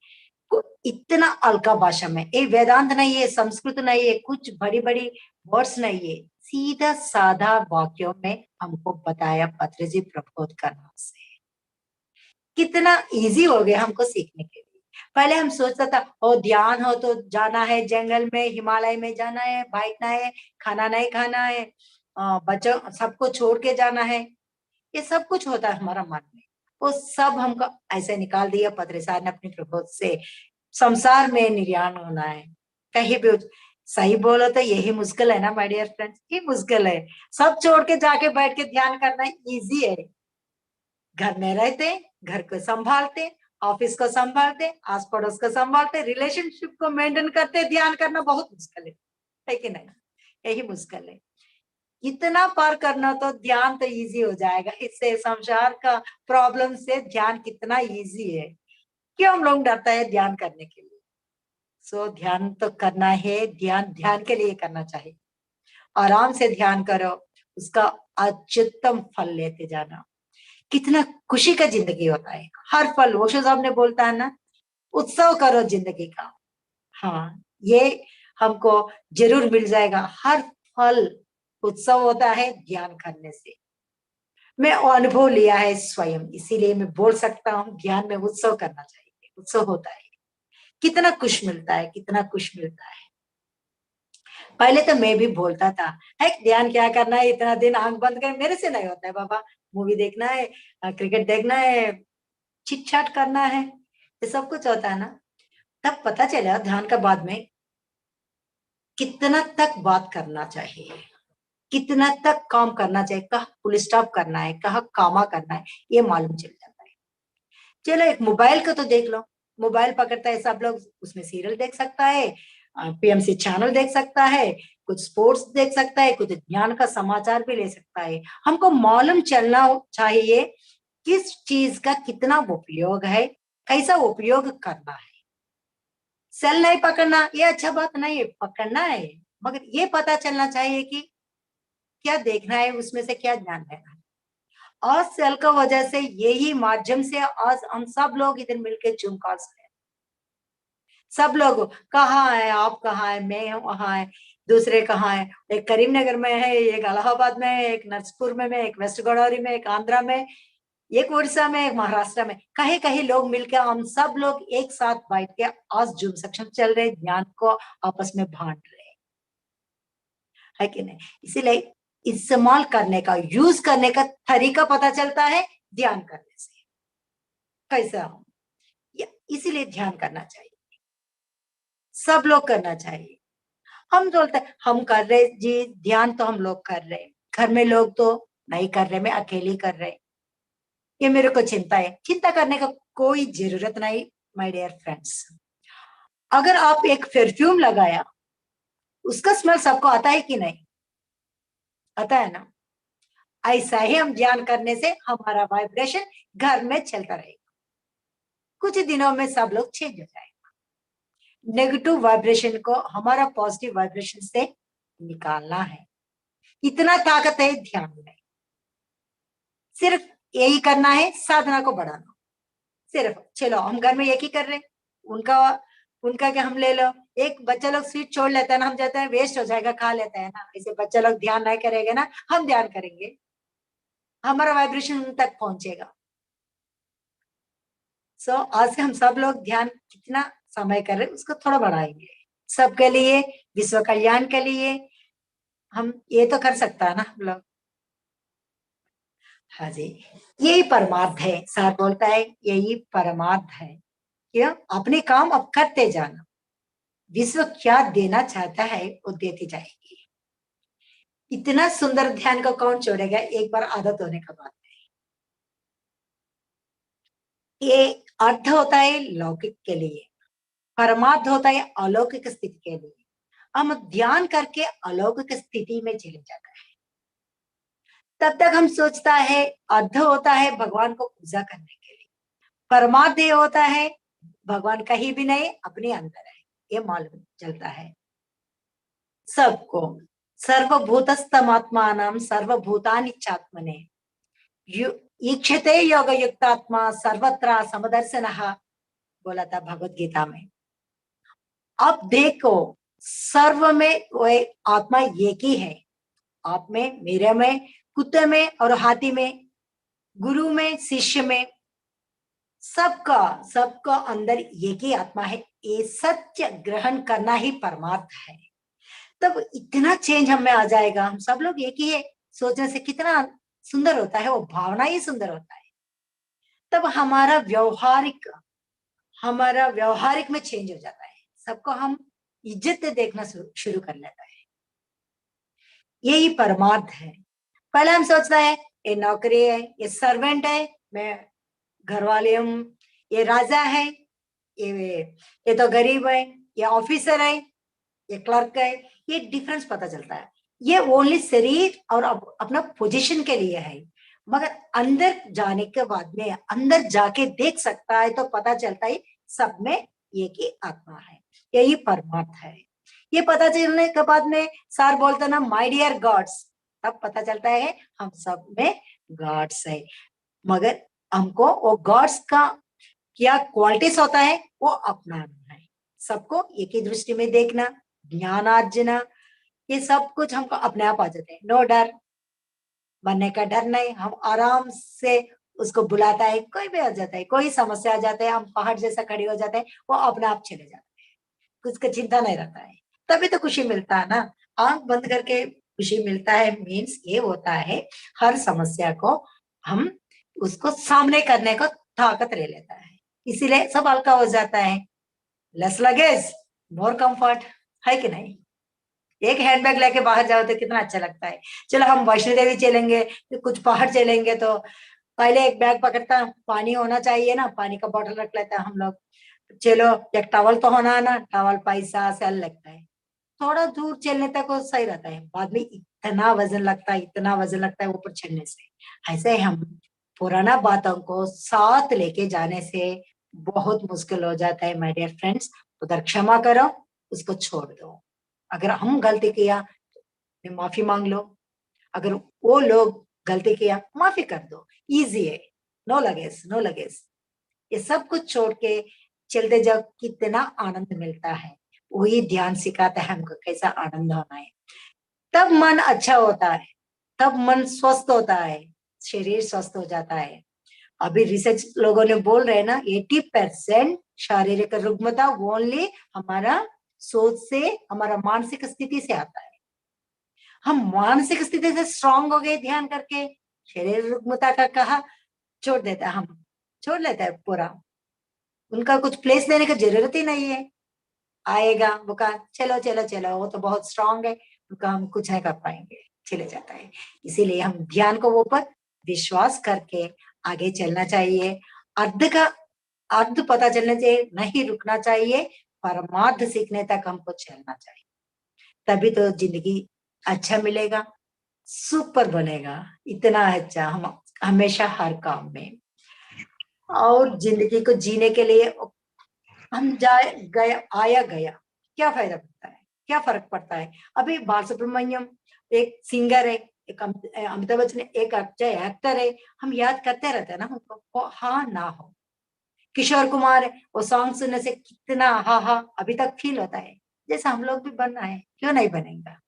इतना हल्का भाषा में, ये वेदांत नहीं है, संस्कृत नहीं है, कुछ बड़ी बड़ी वर्ड्स नहीं है, सीधा साधा वाक्यों में हमको बताया पत्री जी प्रबोध करना से। कितना इजी हो गया हमको सीखने के लिए। पहले हम सोचता था ओ ध्यान हो तो जाना है जंगल में, हिमालय में जाना है, बैठना है, खाना नहीं खाना है, बच्चों सबको छोड़ के जाना है, ये सब कुछ होता है हमारा मन में। वो सब हमको ऐसे निकाल दिया पत्री साहब ने अपनी प्रबोध से। संसार में निर्याण होना है, कहीं भी सही बोलो तो यही मुश्किल है ना माय डियर फ्रेंड्स, ये मुश्किल है। सब छोड़ के जाके बैठ के ध्यान करना इजी है। घर में रहते, घर को संभालते, ऑफिस को संभालते, आस पड़ोस को संभालते, रिलेशनशिप को मेंटेन करते, ध्यान करना बहुत मुश्किल है कि नहीं? यही मुश्किल है। इतना पार करना तो ध्यान तो इजी हो जाएगा। इससे संसार का प्रॉब्लम से ध्यान कितना इजी है। क्यों हम लोग डरता है ध्यान करने के लिए? सो ध्यान तो करना है, ध्यान के लिए करना चाहिए। आराम से ध्यान करो, उसका अत्युत्तम फल लेते जाना। कितना खुशी का जिंदगी होता है। हर फल, ओशो साहब ने बोलता है ना, उत्सव करो जिंदगी का। हाँ, ये हमको जरूर मिल जाएगा। हर फल उत्सव होता है ध्यान करने से। मैं अनुभव लिया है स्वयं, इसीलिए मैं बोल सकता हूँ ध्यान में उत्सव करना चाहिए। उत्सव होता है, कितना कुछ मिलता है, कितना कुछ मिलता है। पहले तो मैं भी बोलता था है ध्यान क्या करना है, इतना दिन आंख बंद कर, मेरे से नहीं होता है बाबा। मूवी देखना है, क्रिकेट देखना है, चिट चाट करना है, ये सब कुछ होता है ना। तब पता चला ध्यान का बाद में कितना तक बात करना चाहिए, कितना तक काम करना चाहिए, कहाँ फुल स्टॉप करना है, कहाँ कामा करना है, ये मालूम चल जाता है। चलो एक मोबाइल को तो देख लो, मोबाइल पकड़ता है सब लोग, उसमें सीरियल देख सकता है, पीएमसी चैनल देख सकता है, कुछ स्पोर्ट्स देख सकता है, कुछ ज्ञान का समाचार भी ले सकता है। हमको मालूम चलना चाहिए किस चीज का कितना उपयोग है, कैसा उपयोग करना है। सेल नहीं पकड़ना ये अच्छा बात नहीं है, पकड़ना है, मगर ये पता चलना चाहिए कि क्या देखना है, उसमें से क्या ज्ञान लेना है। आज सेल का वजह से यही माध्यम से आज हम सब लोग इधर मिलकर जूम कॉल्स हैं। सब लोग कहाँ है, आप कहाँ है, मैं वहां है, दूसरे कहाँ है, एक करीमनगर में है, एक इलाहाबाद में है, एक नरसपुर में, एक वेस्ट गोदावरी में, एक आंध्रा में, एक उड़ीसा में, एक महाराष्ट्र में, कहीं कहीं लोग मिलकर हम सब लोग एक साथ बैठ के आज जूम सेक्शन चल रहे, ज्ञान को आपस में बांट रहे है कि नहीं। इसीलिए इस्तेमाल करने का, यूज करने का तरीका पता चलता है ध्यान करने से, कैसा हो। इसीलिए ध्यान करना चाहिए, सब लोग करना चाहिए। हम बोलते हैं हम कर रहे जी ध्यान, तो हम लोग कर रहे, घर में लोग तो नहीं कर रहे, मैं अकेली कर रहे, ये मेरे को चिंता है। चिंता करने का कोई जरूरत नहीं माय डियर फ्रेंड्स। अगर आप एक परफ्यूम लगाया, उसका स्मेल सबको आता है कि नहीं? आता है ना। ऐसा ही हम ध्यान करने से हमारा वाइब्रेशन घर में चलता रहेगा, कुछ दिनों में सब लोग चेंज हो जाएगा। नेगेटिव वाइब्रेशन को हमारा पॉजिटिव वाइब्रेशन से निकालना है, इतना ताकत है ध्यान में। सिर्फ यही करना है, साधना को बढ़ाना। सिर्फ चलो हम घर में एक ही कर रहे, उनका क्या हम ले लो। एक बच्चा लोग स्वीट छोड़ लेता है ना, हम जाते हैं वेस्ट हो जाएगा, खा लेता है ना। ऐसे बच्चा लोग ध्यान नहीं करेंगे ना, हम ध्यान करेंगे, हमारा वाइब्रेशन उन तक पहुंचेगा। सो आज से हम सब लोग ध्यान कितना समय कर रहे उसको थोड़ा बढ़ाएंगे, सबके लिए, विश्व कल्याण के लिए। हम ये तो कर सकता है ना हम लोग। हाँ जी, यही परमार्थ है। सर बोलता है यही परमार्थ है। क्या अपने काम अब करते जाना, विश्व क्या देना चाहता है वो देती जाएगी। इतना सुंदर ध्यान को कौन छोड़ेगा एक बार आदत होने के बाद। ये अर्थ होता है लौकिक के लिए, परमार्थ होता है अलौकिक स्थिति के लिए। हम ध्यान करके अलौकिक स्थिति में चले जाता है। तब तक हम सोचता है अर्थ होता है भगवान को पूजा करने के लिए, परमार्थ ये होता है भगवान कहीं भी नहीं अपने अंदर है, ये मालूम चलता है सबको। सर्वभूतस्तमात्मानं सर्वभूतानि चात्मने ईक्षते योग युक्तात्मा सर्वत्र समदर्शनः बोला था भगवत गीता में। अब देखो सर्व में वो आत्मा एक ही है, आप में, मेरे में, कुत्ते में और हाथी में, गुरु में, शिष्य में, सबका अंदर एक ही आत्मा है। ये सत्य ग्रहण करना ही परमार्थ है। तब इतना चेंज हम में आ जाएगा, हम सब लोग एक ही है सोचने से कितना सुंदर होता है, वो भावना ही सुंदर होता है। तब हमारा व्यवहारिक में चेंज हो जाता है, सबको हम इज्जत से देखना शुरू कर लेता है। यही परमार्थ है। पहले हम सोचता है ये नौकरी है, ये सर्वेंट है, मैं घर वाले हूँ, ये राजा है, ये तो गरीब है, ये ऑफिसर है, ये क्लर्क है। ये डिफरेंस पता चलता है। ये ओनली शरीर और अपना पोजीशन के लिए है, मगर अंदर जाने के बाद में, अंदर जाके देख सकता है तो पता चलता है सब में एक ही आत्मा है, यही परमार्थ है। ये पता चलने के बाद में सर बोलते ना माय डियर गॉड्स, तब पता चलता है हम सब में गॉड्स है। मगर हमको वो गॉड्स का क्या क्वालिटीज होता है वो अपनाना है, सबको एक ही दृष्टि में देखना, ज्ञान अर्जना, ये सब कुछ हमको अपने आप आ जाते हैं। नो डर, बनने का डर नहीं, हम आराम से उसको बुलाता है, कोई भी आ जाता है, कोई समस्या आ जाता है, हम पहाड़ जैसा खड़े हो जाते हैं, वो अपने आप चले जाते हैं, कुछ का चिंता नहीं रहता है। तभी तो खुशी मिलता है ना, आंख बंद करके खुशी मिलता है। मीन्स ये होता है हर समस्या को हम उसको सामने करने को ताकत ले लेता है, इसीलिए सब हल्का हो जाता है। लेस लगेज मोर कंफर्ट, है कि नहीं? एक हैंडबैग लेके बाहर जाओ तो कितना अच्छा लगता है। चलो हम वैष्णो देवी चलेंगे, तो कुछ पहाड़ चलेंगे, तो पहले एक बैग पकड़ता, पानी होना चाहिए ना, पानी का बोतल रख लेता है हम लोग। चलो एक टॉवल तो होना है ना, टॉवल पैसा से लगता है, थोड़ा दूर चलने तक वो सही रहता है, बाद में इतना वजन लगता है, इतना वजन लगता है ऊपर चढ़ने से। ऐसे हम पुराना बातों को साथ लेके जाने से बहुत मुश्किल हो जाता है माय डियर फ्रेंड्स। उधर क्षमा करो, उसको छोड़ दो। अगर हम गलती किया तो माफी मांग लो, अगर वो लोग गलती किया माफी कर दो, इजी है, नो लगेज नो लगेज। ये सब कुछ छोड़ के चलते जाओ, कितना आनंद मिलता है। वही ध्यान सिखाता है हमको कैसा आनंद होना है। तब मन अच्छा होता है, तब मन स्वस्थ होता है, शरीर स्वस्थ हो जाता है। अभी रिसर्च लोगों ने बोल रहे हैं ना, 80% शारीरिक रुग्मता ओनली हमारा सोच से, हमारा मानसिक स्थिति से आता है। हम मानसिक स्थिति से स्ट्रांग हो गए ध्यान करके, शरीर रुग्मता का कहा छोड़ देता है, हम छोड़ लेता है पूरा, उनका कुछ प्लेस देने की जरूरत ही नहीं है। आएगा वो कहा चलो चलो चलो, वो तो बहुत स्ट्रांग है, उनका हम कुछ नहीं कर पाएंगे, चले जाता है। इसीलिए हम ध्यान को ऊपर विश्वास करके आगे चलना चाहिए। अर्ध पता चलने से नहीं रुकना चाहिए, परमार्थ सीखने तक हमको चलना चाहिए, तभी तो जिंदगी अच्छा मिलेगा, सुपर बनेगा, इतना अच्छा हम हमेशा हर काम में। और जिंदगी को जीने के लिए हम जाए गया आया गया, क्या फायदा पड़ता है, क्या फर्क पड़ता है? अभी बाल सुब्रमण्यम एक सिंगर है, एक अमिताभ बच्चन एक अच्छा एक्टर है, हम याद करते रहते हैं ना उनको, वो हाँ ना हो। किशोर कुमार वो सॉन्ग सुनने से कितना हा हा अभी तक फील होता है, जैसे हम लोग भी बनना है, क्यों नहीं बनेगा?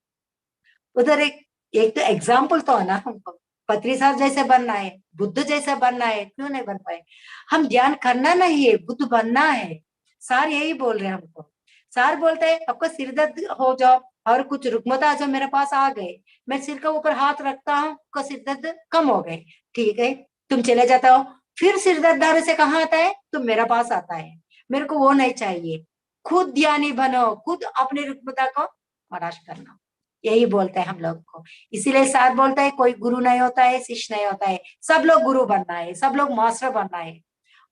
उधर एक तो एग्जाम्पल तो है ना, हमको पत्री साहब जैसे बनना है, बुद्ध जैसे बनना है, क्यों नहीं बन पाए? हम ध्यान करना नहीं है, बुद्ध बनना है। सार यही बोल रहे हैं हमको। सार बोलते हैं आपको सिर दर्द हो जाओ और कुछ रुग्मता जो मेरे पास आ गए, मैं सिर के ऊपर हाथ रखता हूँ, को सिर दर्द कम हो गए, ठीक है, तुम चले जाता हो, फिर सिर दर्द से कहाँ आता है? तुम मेरे पास आता है। मेरे को वो नहीं चाहिए। खुद ज्ञानी बनो, खुद अपनी रुग्मता को परास्त करना, यही बोलते हैं हम लोग को। इसीलिए सर बोलता है कोई गुरु नहीं होता है, शिष्य नहीं होता है, सब लोग गुरु बनना है, सब लोग मास्टर बनना है।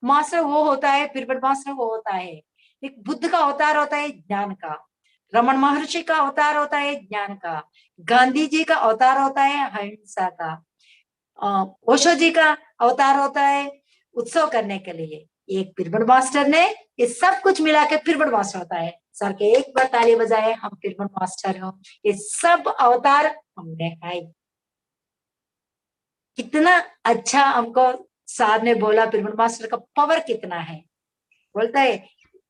मास्टर वो होता है, फिर मास्टर वो होता है। एक बुद्ध का अवतार होता है ज्ञान का, रमन महर्षि का अवतार होता है ज्ञान का, गांधी जी का अवतार होता है अहिंसा का, ओशो जी का अवतार होता है उत्सव करने के लिए। एक पिरमल मास्टर ने ये सब कुछ मिला के पिरमल मास्टर होता है। सर के एक बार ताली बजाए, हम पिरमल मास्टर हो। ये सब अवतार हमने है। कितना अच्छा हमको साहब ने बोला, पिरमल मास्टर का पावर कितना है। बोलता है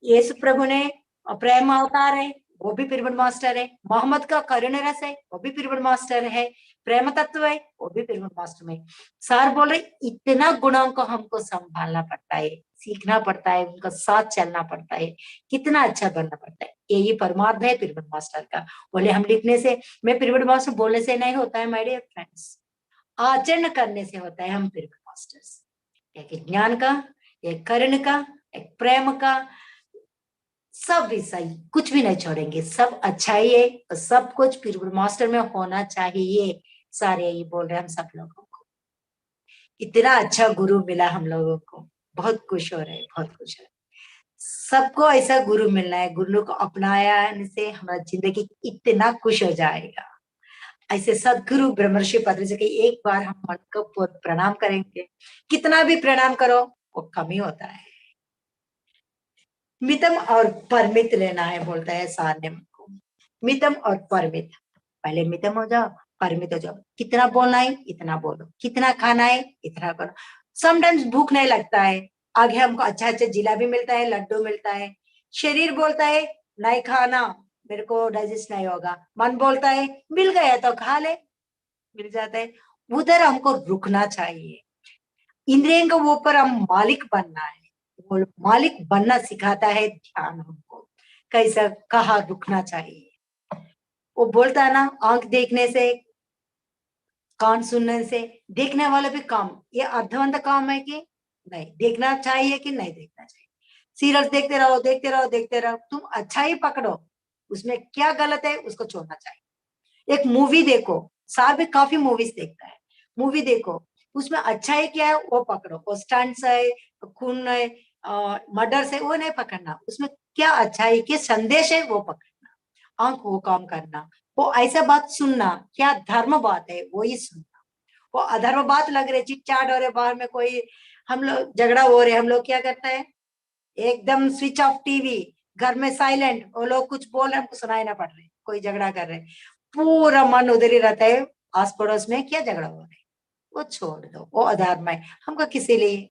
यीशु प्रभु ने प्रेम अवतार है, वो भी पिरमल मास्टर है। मोहम्मद का करुण रस है, वो भी पिरमल मास्टर है। प्रेम तत्व है, वो भी पिरमल मास्टर में। सर बोल रहे इतना गुणों को हमको संभालना पड़ता है, सीखना पड़ता है, उनका साथ चलना पड़ता है, कितना अच्छा बनना पड़ता है। यही परमार्थ है पिरमल मास्टर का। बोले हम लिखने से, मैं पिरमल मास्टर बोलने से नहीं होता है माय डियर फ्रेंड्स, आचरण करने से होता है हम पिरमल मास्टर्स। एक ज्ञान का, एक करुण का, एक प्रेम का, सब भी सही, कुछ भी नहीं छोड़ेंगे, सब अच्छा ही है और सब कुछ पिरमल मास्टर में होना चाहिए। सारे यही बोल रहे हैं हम सब लोगों को। इतना अच्छा गुरु मिला हम लोगों को, बहुत खुश हो रहे हैं, बहुत खुश है। सबको ऐसा गुरु मिलना है, गुरु को अपनाने से हमारा जिंदगी इतना खुश हो जाएगा। ऐसे सदगुरु ब्रह्मर्षि पतंजलि के एक बार हम मन को प्रणाम करेंगे, कितना भी प्रणाम करो वो कमी होता है। मितम और परमित लेना है, बोलता है सार ने हमको, मितम और परमित। पहले मितम हो जाओ, परमित हो जाओ। कितना बोलना है इतना बोलो, कितना खाना है इतना करो। समटाइम्स भूख नहीं लगता है, आगे हमको अच्छा अच्छा जिलाबी मिलता है, लड्डू मिलता है, शरीर बोलता है नहीं खाना, मेरे को डाइजेस्ट नहीं होगा। मन बोलता है मिल गया तो खा ले, मिल जाता है। उधर हमको रुकना चाहिए। इंद्रियों के ऊपर हम मालिक बनना है, वो मालिक बनना सिखाता है ध्यान हमको, कैसा कहाँ रुकना चाहिए। वो बोलता है ना, आंख देखने से, कान सुनने से, देखने वाला भी काम, ये अर्थवंत काम है कि नहीं, देखना चाहिए कि नहीं देखना चाहिए। सीरियल देखते रहो देखते रहो देखते रहो, तुम अच्छा ही पकड़ो, उसमें क्या गलत है उसको छोड़ना चाहिए। एक मूवी देखो, साहब भी काफी मूवीज देखता है, मूवी देखो उसमें अच्छा है क्या है वो पकड़ो, वो स्टंट्स है, खून है, मर्डर है, वो नहीं पकड़ना, उसमें क्या अच्छा है, क्या संदेश है वो पकड़ना। आंख वो काम करना, वो ऐसा बात सुनना, क्या धर्म बात है वो ही सुनना। वो अधर्म बात लग रहे, चिट चाट हो रहे बाहर में, कोई हम लोग झगड़ा हो रहे, हम लोग क्या करते हैं, एकदम स्विच ऑफ टीवी, घर में साइलेंट, वो लोग कुछ बोल रहे हमको सुनाई ना पड़ रहे, कोई झगड़ा कर रहे, पूरा मन उधर ही रहता है, आस पड़ोस में क्या झगड़ा हो रहा है, वो छोड़ दो, वो अधर्म है। हमको किसी लिए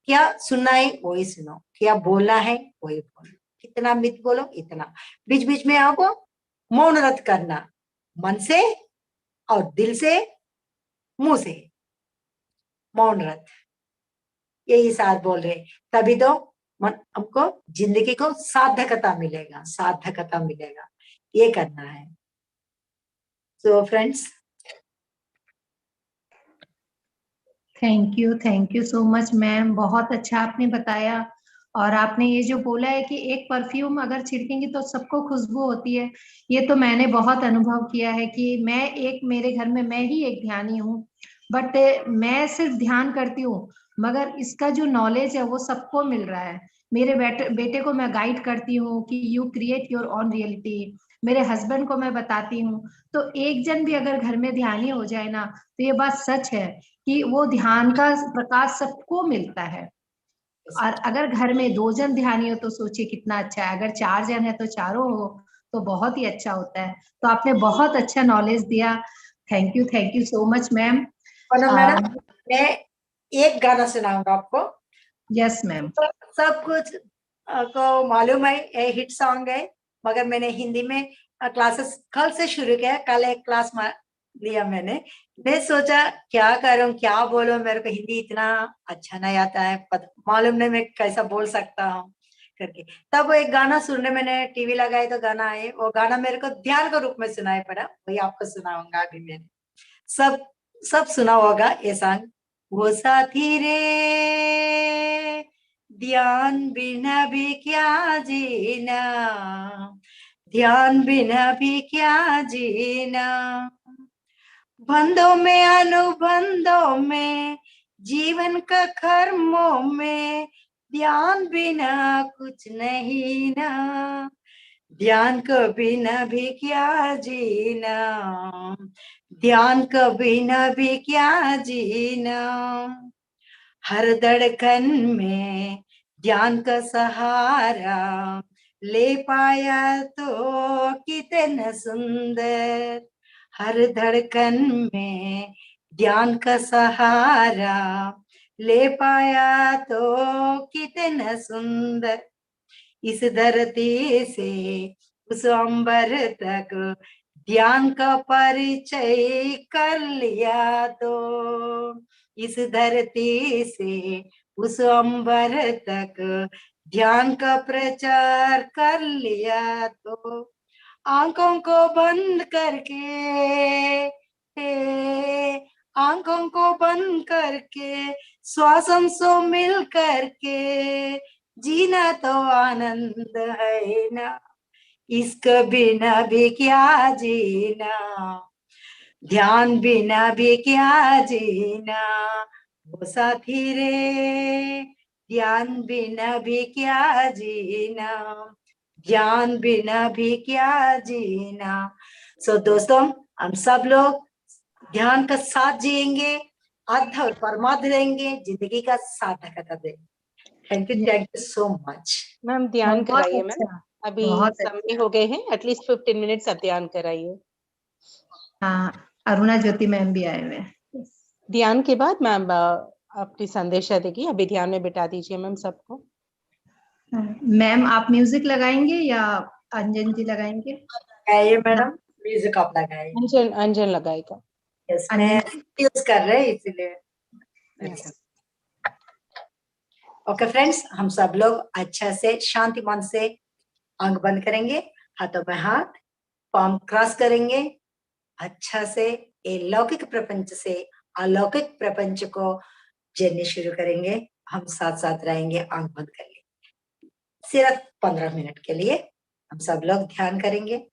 क्या सुनना है वही सुनो, क्या बोलना है वही बोलो, कितना मित बोलो इतना। बीच बीच में आपको मौन व्रत करना, मन से और दिल से, मुंह से, मौन व्रत, यही साथ बोल रहे, तभी तो मन हमको जिंदगी को सार्थकता मिलेगा, सार्थकता मिलेगा, ये करना है। So friends, thank you so much ma'am, बहुत अच्छा आपने बताया। और आपने ये जो बोला है कि एक परफ्यूम अगर छिड़केंगे तो सबको खुशबू होती है, ये तो मैंने बहुत अनुभव किया है कि मैं एक, मेरे घर में मैं ही एक ध्यानी हूँ, बट मैं सिर्फ ध्यान करती हूँ, मगर इसका जो नॉलेज है वो सबको मिल रहा है। मेरे बेटे को मैं गाइड करती हूँ कि you create your own reality, मेरे हस्बैंड को मैं बताती हूँ। तो एक जन भी अगर घर में ध्यानी हो जाए ना, तो ये बात सच है कि वो ध्यान का प्रकाश सबको मिलता है। और अगर घर में 2 जन ध्यानी हो तो सोचिए कितना अच्छा है, अगर 4 जन है तो चारों हो तो बहुत ही अच्छा होता है। तो आपने बहुत अच्छा नॉलेज दिया, thank you so much ma'am. Madam मैं एक गाना सुनाऊंगा आपको। Yes ma'am. तो सब कुछ को मालूम है, ये हिट सॉन्ग है, मगर मैंने हिंदी में क्लासेस कल से शुरू किया, कल एक क्लास लिया मैंने। मैं सोचा क्या करूं क्या बोलूं, मेरे को हिंदी इतना अच्छा नहीं आता है, मालूम नहीं मैं कैसा बोल सकता हूँ करके। तब एक गाना सुनने, मैंने टीवी लगाई तो गाना आए, वो गाना मेरे को ध्यान के रूप में सुनाई पड़ा, वही आपको सुनाऊंगा अभी। मैंने सब सब सुना होगा ये सॉन्ग। वो साथी रे ध्यान बिना भी क्या जीना, ध्यान बिना भी क्या जीना। बंधों में अनुबंधों में, जीवन का कर्मों में, ध्यान बिना कुछ नहीं ना, ध्यान के बिना भी क्या जीना, ध्यान के बिना भी क्या जीना। हर धड़कन में ध्यान का सहारा ले पाया तो कितना सुंदर, हर धड़कन में ध्यान का सहारा ले पाया तो कितना सुंदर। इस धरती से उस अंबर तक ध्यान का परिचय कर लिया तो, इस धरती से उस अंबर तक ध्यान का प्रचार कर लिया तो। आंखों को बंद करके, आंखों को बंद करके, श्वासों से मिल करके जीना तो आनंद है ना, इसके बिना भी क्या जीना, ध्यान बिना भी क्या जीना। वो साथी रे, ध्यान बिना भी क्या जीना, ध्यान बिना भी क्या जीना। सो दोस्तों, हम सब लोग ध्यान का साथ जिएंगे, अर्थ और परमार्थ देंगे, जिंदगी का सार्थक कर देंगे। Thank you so much ma'am. ध्यान बहुत कराइए मैम, अच्छा, अभी बहुत समय हो गए हैं, एटलीस्ट 15 मिनट्स आप ध्यान कराइए। हाँ, अरुणा ज्योति मैम भी आए हुए हैं। ध्यान के बाद मैम अपनी संदेशा देगी, अभी ध्यान में बिठा दीजिए मैम सबको। मैम आप म्यूजिक लगाएंगे या अंजन जी लगाएंगे? लगाइए मैडम, म्यूजिक आप लगाइए। अंजन अंजन लगाएगा। यस, मैं यूज कर रहे हैं इसीलिए। Yes. ओके फ्रेंड्स, हम सब लोग अच्छा से शांति मन से आंख बंद करेंगे, हाथों में हाथ, पाम क्रॉस करेंगे, अच्छा से ये लौकिक प्रपंच से अलौकिक प्रपंच को जर्नी शुरू करेंगे। हम साथ साथ रहेंगे, आंख बंद कर लेंगे, सिर्फ 15 मिनट के लिए हम सब लोग ध्यान करेंगे।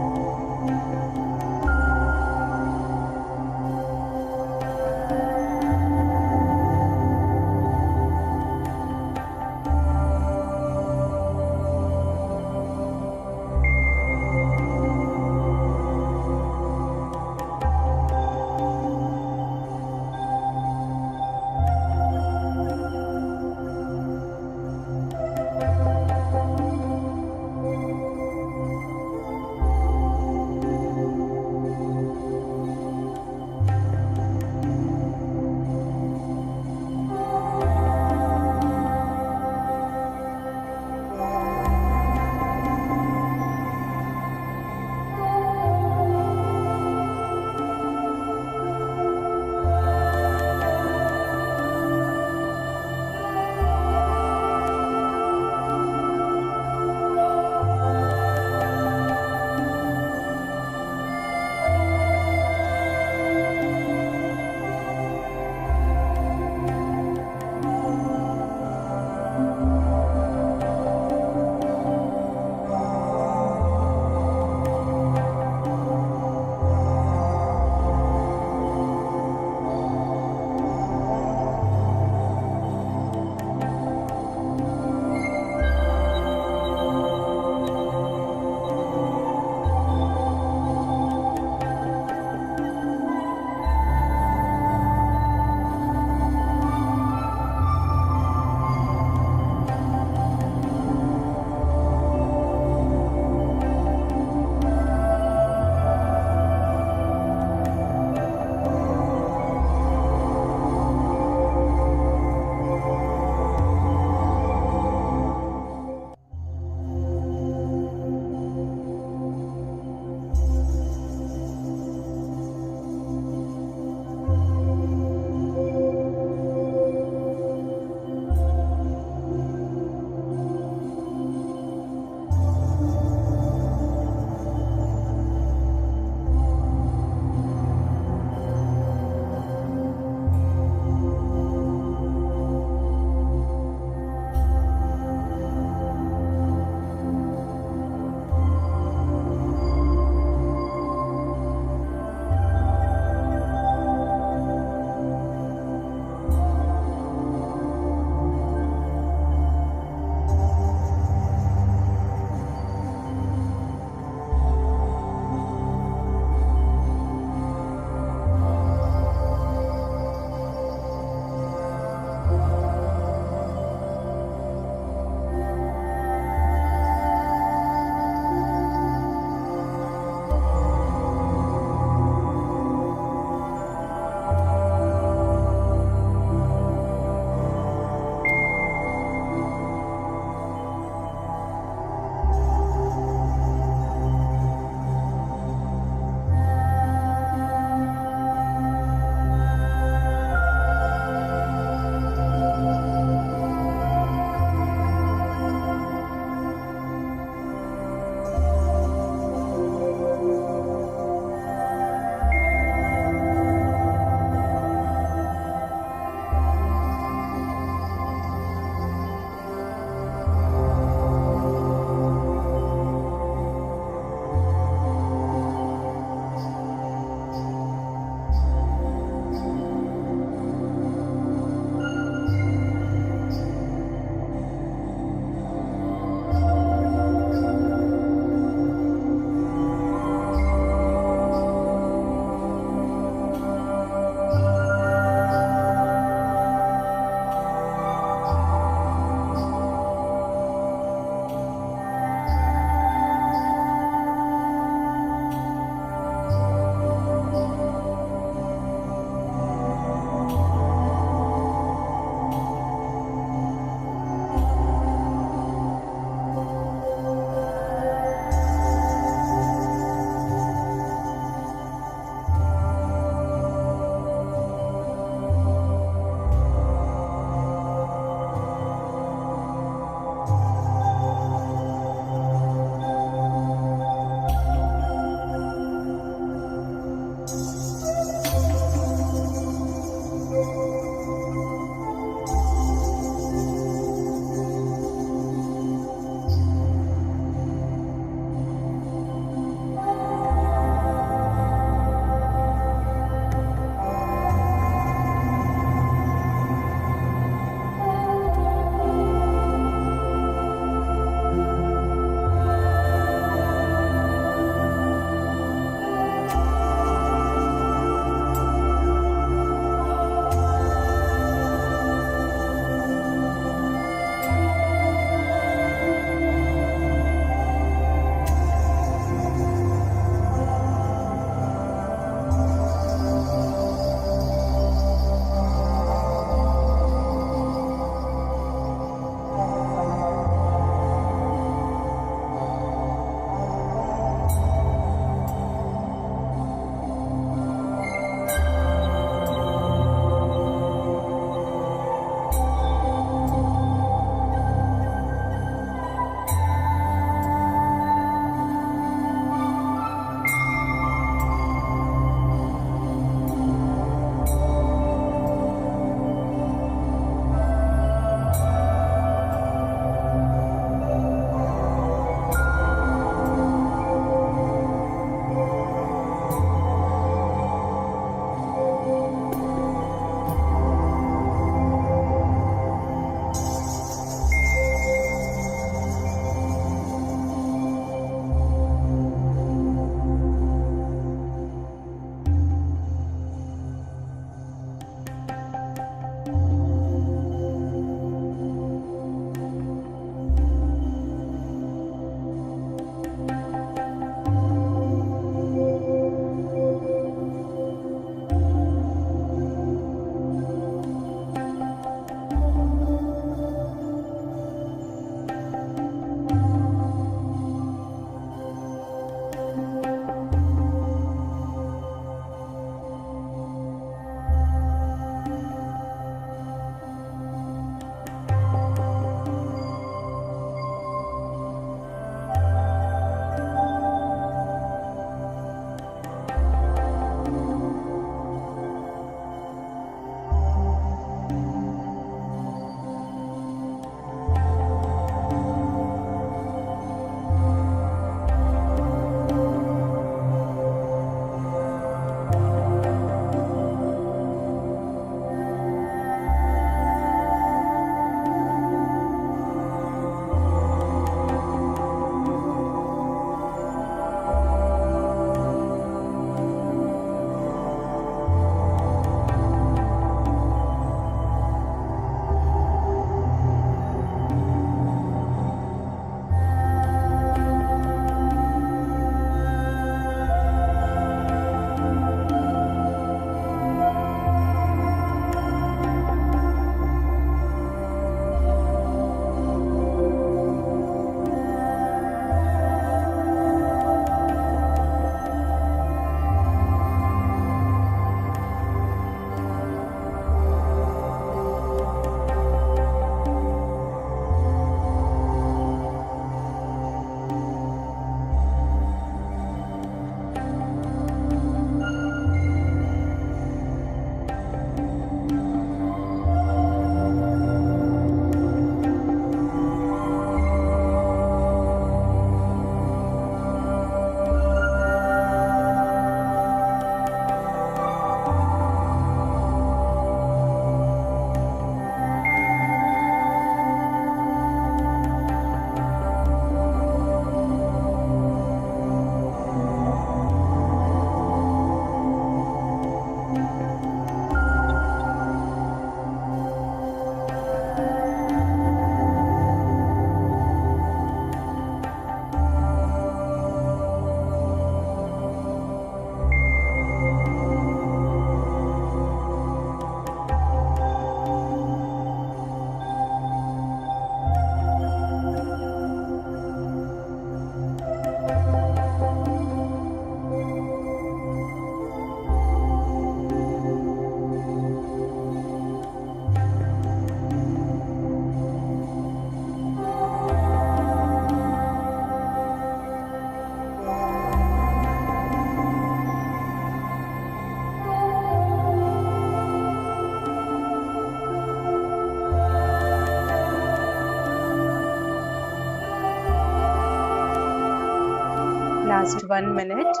लास्ट 1 मिनट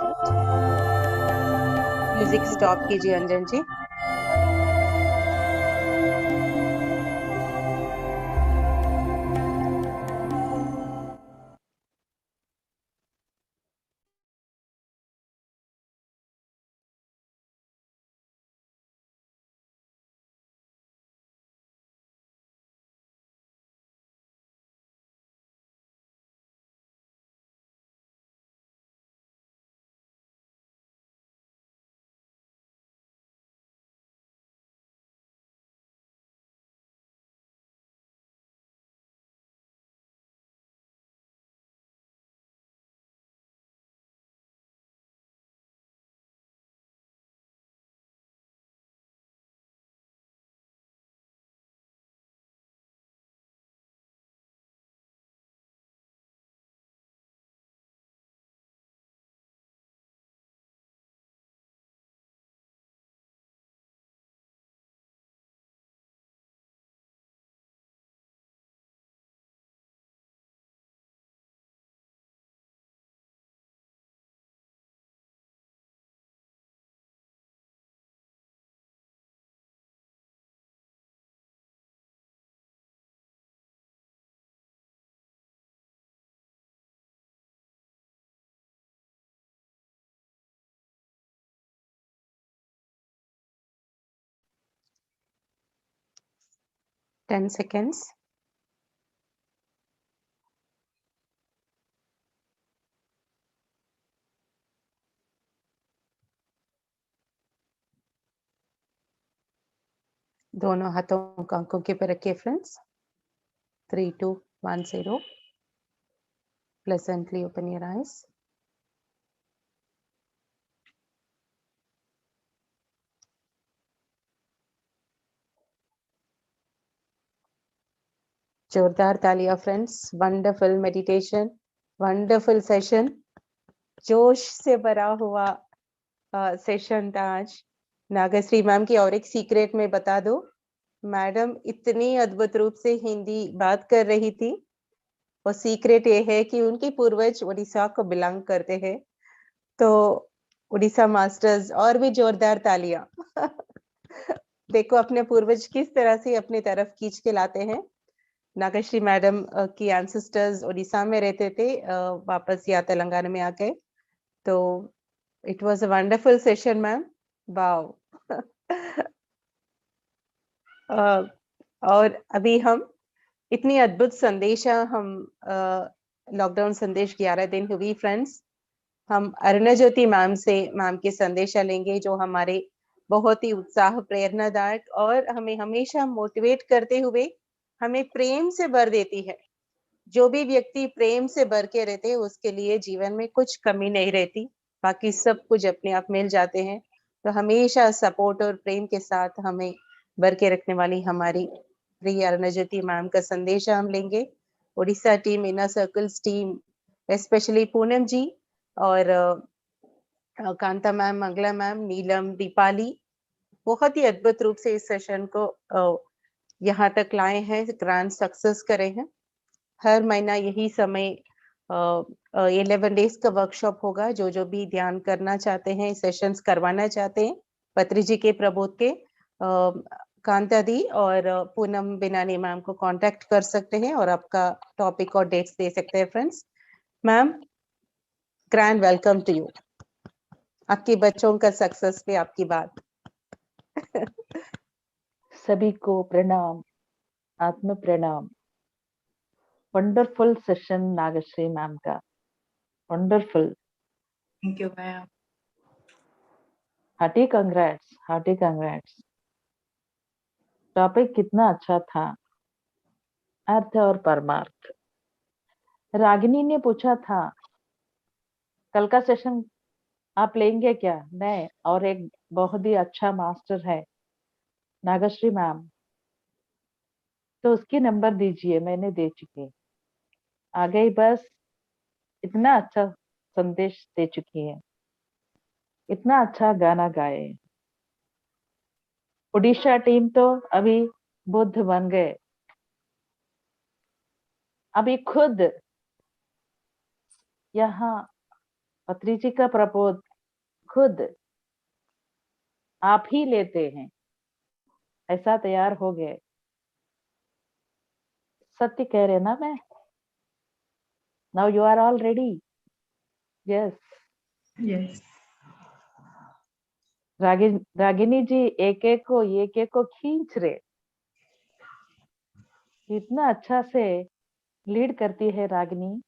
म्यूजिक स्टॉप कीजिए अंजन जी। Ten seconds. दोनों हाथों को आंखों के पर रखिए friends. 3 2 1 0। Pleasantly open your eyes. जोरदार तालियां friends. Wonderful meditation, wonderful session, जोश से भरा हुआ सेशन था आज। नागश्री मैम की और एक सीक्रेट में बता दो, मैडम इतनी अद्भुत रूप से हिंदी बात कर रही थी। और सीक्रेट ये है कि उनके पूर्वज उड़ीसा को बिलोंग करते हैं। तो उड़ीसा मास्टर्स और भी जोरदार तालियां। देखो अपने पूर्वज किस तरह से अपनी तरफ खींच के लाते हैं। नागश्री मैडम की एंसेस्टर्स उड़ीसा में रहते थे, वापस या तेलंगाना में आ गए। तो it was a wonderful session ma'am, wow. और अभी हम इतनी अद्भुत संदेशा हम लॉकडाउन संदेश 11 दिन हुई फ्रेंड्स। हम अरुणा ज्योति मैम से मैम के संदेशा लेंगे, जो हमारे बहुत ही उत्साह प्रेरणादायक और हमें हमेशा मोटिवेट करते हुए हमें प्रेम से भर देती है। जो भी व्यक्ति प्रेम से भर के रहते हैं उसके लिए जीवन में कुछ कमी नहीं रहती, बाकी सब कुछ अपने आप मिल जाते हैं। तो हमेशा सपोर्ट और प्रेम के साथ हमें भर के रखने वाली हमारी प्रिय अरुणा ज्योति मैम का संदेश हम लेंगे। Orissa team, inner circles team, specially Poonam ji और कांता मैम, मंगला मैम, नीलम, दीपाली बहुत ही अद्भुत रूप से इस सेशन को यहाँ तक लाए हैं, ग्रैंड सक्सेस करे हैं। हर महीना यही समय 11 डेज का वर्कशॉप होगा। जो भी ध्यान करना चाहते हैं, सेशंस करवाना चाहते हैं, पत्री जी के प्रबोध के कांता दी और पूनम बिनानी मैम को कांटेक्ट कर सकते हैं और आपका टॉपिक और डेट्स दे सकते हैं friends. Ma'am, grand welcome to you. आपके बच्चों का सक्सेस पे आपकी बात। सभी को प्रणाम, आत्म प्रणाम। वंडरफुल सेशन नागश्री मैम का, wonderful. Thank you ma'am. Hearty congrats, hearty congrats. Topic कितना अच्छा था, अर्थ और परमार्थ। रागिनी ने पूछा था कल का सेशन आप लेंगे क्या? मैं और एक बहुत ही अच्छा मास्टर है नागश्री मैम, तो उसकी नंबर दीजिए, मैंने दे चुकी। आ गई बस, इतना अच्छा संदेश दे चुकी है, इतना अच्छा गाना गाए। उड़ीसा टीम तो अभी बुद्ध बन गए, अभी खुद यहाँ पत्री जी का प्रपोज खुद आप ही लेते हैं, ऐसा तैयार हो गए। सत्य कह रहे ना मैं? Now you are all ready? Yes. Yes. Ragini ji एक एक को खींच रहे, इतना अच्छा से लीड करती है रागिनी।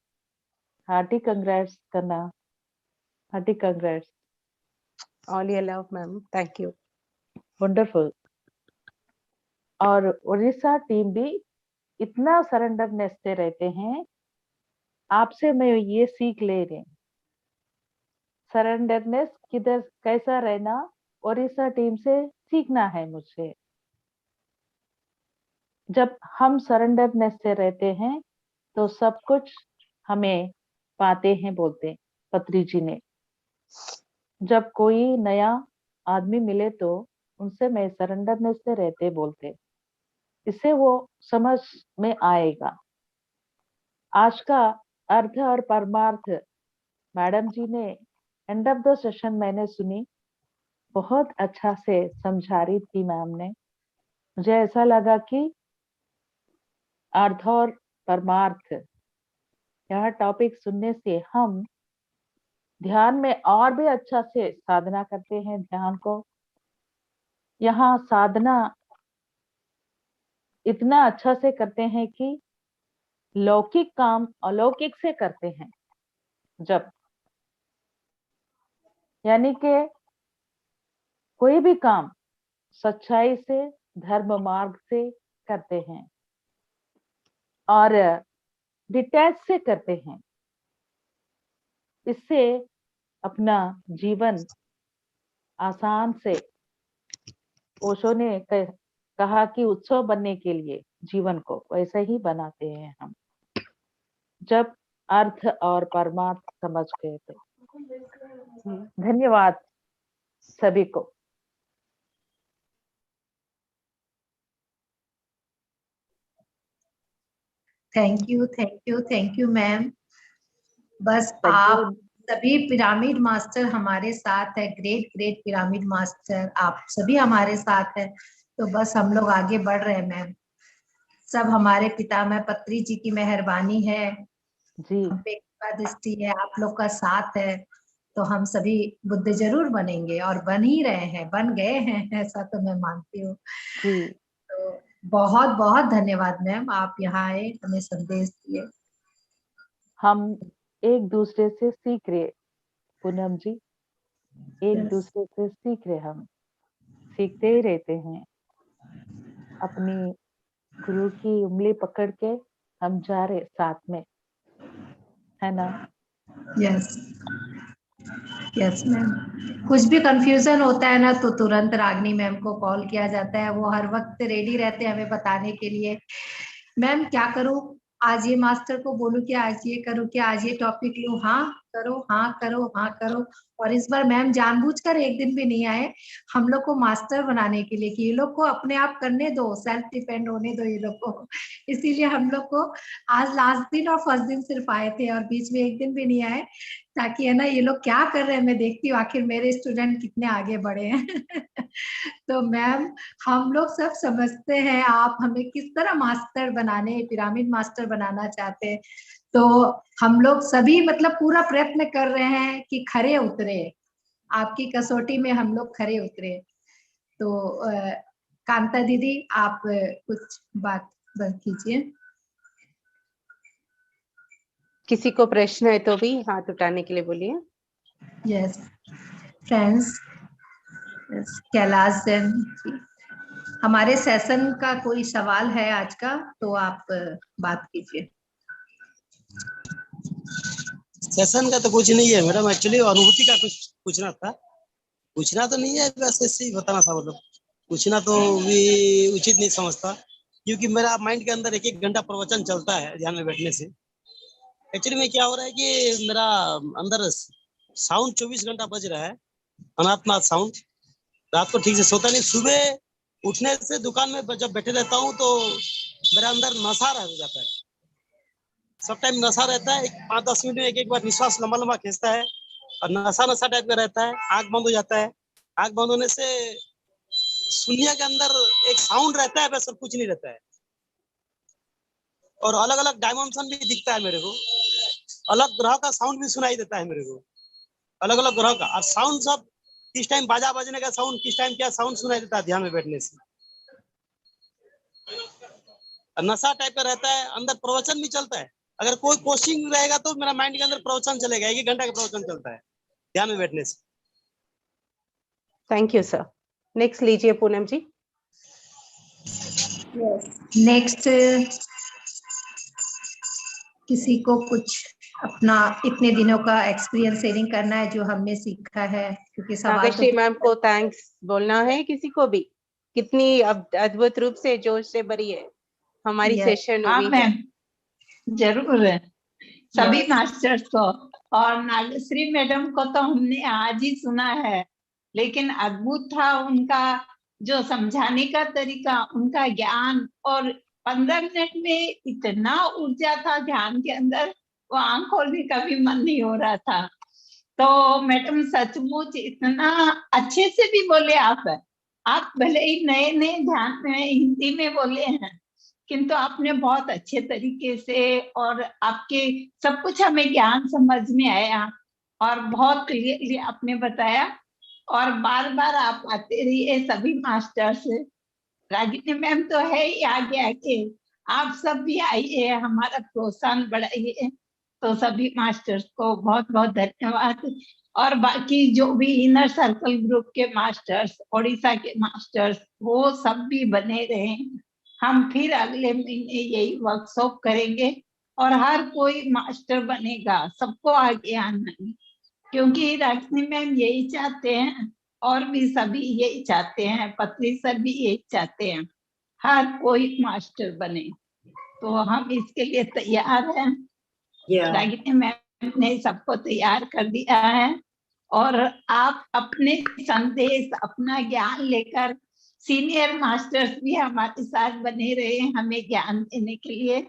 हार्टी कंग्रेट्स करना, hearty congrats. All your love ma'am, thank you. Wonderful. और उड़ीसा टीम भी इतना सरेंडरनेस से रहते हैं, आपसे मैं ये सीख ले रही। सरेंडरनेस किधर कैसा रहना, उड़ीसा टीम से सीखना है मुझे। जब हम सरेंडरनेस से रहते हैं तो सब कुछ हमें पाते हैं, बोलते पत्री जी ने। जब कोई नया आदमी मिले तो उनसे मैं सरेंडरनेस से रहते बोलते, इससे वो समझ में आएगा। आज का अर्थ और परमार्थ मैडम जी ने एंड ऑफ द सेशन मैंने सुनी, बहुत अच्छा से समझा रही थी मैम ने। मुझे ऐसा लगा कि अर्थ और परमार्थ यह टॉपिक सुनने से हम ध्यान में और भी अच्छा से साधना करते हैं ध्यान को। यहाँ साधना इतना अच्छा से करते हैं कि लौकिक काम अलौकिक से करते हैं। जब यानी कि कोई भी काम सच्चाई से, धर्म मार्ग से करते हैं और डिटैच से करते हैं। इससे अपना जीवन आसान से, ओशो ने कहा कि उत्सव बनने के लिए जीवन को वैसे ही बनाते हैं हम, जब अर्थ और परमार्थ समझ गए थे। धन्यवाद सभी को। Thank you ma'am. बस Thank आप you. सभी पिरामिड मास्टर हमारे साथ है, ग्रेट ग्रेट पिरामिड मास्टर आप सभी हमारे साथ है, तो बस हम लोग आगे बढ़ रहे हैं मैम। सब हमारे पितामह पत्री जी की मेहरबानी है, जी हम पे कृपा दृष्टि है, आप लोग का साथ है, तो हम सभी बुद्ध जरूर बनेंगे और बन ही रहे हैं, बन गए हैं, ऐसा तो मैं मानती हूँ। जी तो बहुत बहुत धन्यवाद मैम, आप यहाँ आए, हमें संदेश दिए। हम एक दूसरे से सीख रहे पूनम जी, एक दूसरे से सीख रहे, हम सीखते ही रहते हैं। अपनी गुरु की उंगली पकड़ के हम जा रहे साथ में, है ना? Yes yes ma'am. कुछ भी कंफ्यूजन होता है ना तो तुरंत रागिनी मैम को कॉल किया जाता है, वो हर वक्त रेडी रहते हैं हमें बताने के लिए। मैम क्या करूं, आज ये मास्टर को बोलूं कि आज ये करूं, कि आज ये टॉपिक लूं, हाँ करो हाँ करो हाँ करो। और इस बार मैम जानबूझकर एक दिन भी नहीं आए हम लोग को मास्टर बनाने के लिए, कि ये लोग को अपने आप करने दो, सेल्फ डिपेंड होने दो ये लोग को। इसीलिए हम लोग को आज लास्ट दिन और फर्स्ट दिन सिर्फ आए थे और बीच में एक दिन भी नहीं आए, ताकि है ना ये लोग क्या कर रहे हैं मैं देखती हूँ, आखिर मेरे स्टूडेंट कितने आगे बढ़े हैं। तो मैम हम लोग सब समझते हैं आप हमें किस तरह मास्टर बनाने, पिरामिड मास्टर बनाना चाहते हैं, तो हम लोग सभी मतलब पूरा प्रयत्न कर रहे हैं कि खरे उतरे, आपकी कसौटी में हम लोग खरे उतरे। तो कांता दीदी आप कुछ बात कीजिए। किसी को प्रश्न है तो भी हाथ उठाने के लिए बोलिए। यस फ्रेंड्स, कैलाश जैन जी, हमारे सेशन का कोई सवाल है आज का तो आप बात कीजिए। सेशन का तो कुछ नहीं है मैडम, एक्चुअली अनुभूति का कुछ पूछना था। पूछना तो नहीं है, वैसे ऐसे ही बताना था, मतलब पूछना तो भी उचित नहीं समझता, क्योंकि मेरा माइंड के अंदर एक एक घंटा प्रवचन चलता है ध्यान में बैठने से। एक्चुअली में क्या हो रहा है कि मेरा अंदर साउंड 24 घंटा बज रहा है, अनाथनाथ साउंड। रात को ठीक से सोता नहीं, सुबह उठने से दुकान में जब बैठे रहता हूँ तो मेरा अंदर नशा रह जाता है, सब टाइम नशा रहता है। 5-10 मिनट में एक बार निश्वास लंबा लंबा खींचता है और नशा नशा टाइप का रहता है, आंख बंद हो जाता है। आंख बंद होने से शून्य के अंदर एक साउंड रहता है, बस और कुछ नहीं रहता है। और अलग अलग डायमेंशन भी दिखता है मेरे को, अलग ग्रह का साउंड भी सुनाई देता है मेरे को, अलग अलग ग्रह का। और साउंड सब किस टाइम बाजा बजने का साउंड, किस टाइम क्या साउंड सुनाई देता है ध्यान में बैठने से। नशा टाइप का रहता है, अंदर प्रवचन भी चलता है। अगर कोई कोचिंग रहेगा तो मेरा माइंड के अंदर प्रवचन चलेगा, 1 घंटा का प्रवचन चलता है ध्यान में बैठने से। Thank you sir. नेक्स्ट लीजिए पूनम जी। नेक्स्ट किसी को कुछ अपना इतने दिनों का एक्सपीरियंस शेयरिंग करना है जो हमने सीखा है, क्योंकि सवाल तो नागश्री मैम को थैंक्स बोलना है किसी को भी, कितनी अद्भुत रूप से जोश से भरी है हमारी Yes. सेशन हाँ हुई है। मैम, जरूर है सभी Yes. मास्टर्स को। और नागश्री मैडम को तो हमने आज ही सुना है, लेकिन अद्भुत था उनका जो समझाने का तरीका, उनका ज्ञान। और 15 मिनट में इतना ऊर्जा था ध्यान के अंदर, वो आंख खोलने का भी मन नहीं हो रहा था। तो मैडम सचमुच इतना अच्छे से भी बोले आप भले ही नए नए ध्यान में हिंदी में बोले हैं, किंतु आपने बहुत अच्छे तरीके से, और आपके सब कुछ हमें ज्ञान समझ में आया और बहुत क्लियरली आपने बताया। और बार बार आप आते रहिए सभी मास्टर्स। रागिनी मैम तो है ही आगे आके, आप सब भी आइए, हमारा प्रोत्साहन बढ़ाइए। तो सभी मास्टर्स को बहुत बहुत धन्यवाद। और बाकी जो भी इनर सर्कल ग्रुप के मास्टर्स, ओडिशा के मास्टर्स, वो सब भी बने रहें। हम फिर अगले महीने यही वर्कशॉप करेंगे और हर कोई मास्टर बनेगा, सबको आगे आना है, क्योंकि रागिनी मैम यही चाहते हैं और भी सभी यही चाहते हैं, पत्री सर भी यही चाहते हैं, हर कोई मास्टर बने। तो हम इसके लिए तैयार हैं। रागिनी मैम ने सबको तैयार कर दिया है। और आप अपने संदेश, अपना ज्ञान लेकर, सीनियर मास्टर्स भी हमारे साथ बने रहे हमें ज्ञान देने के लिए,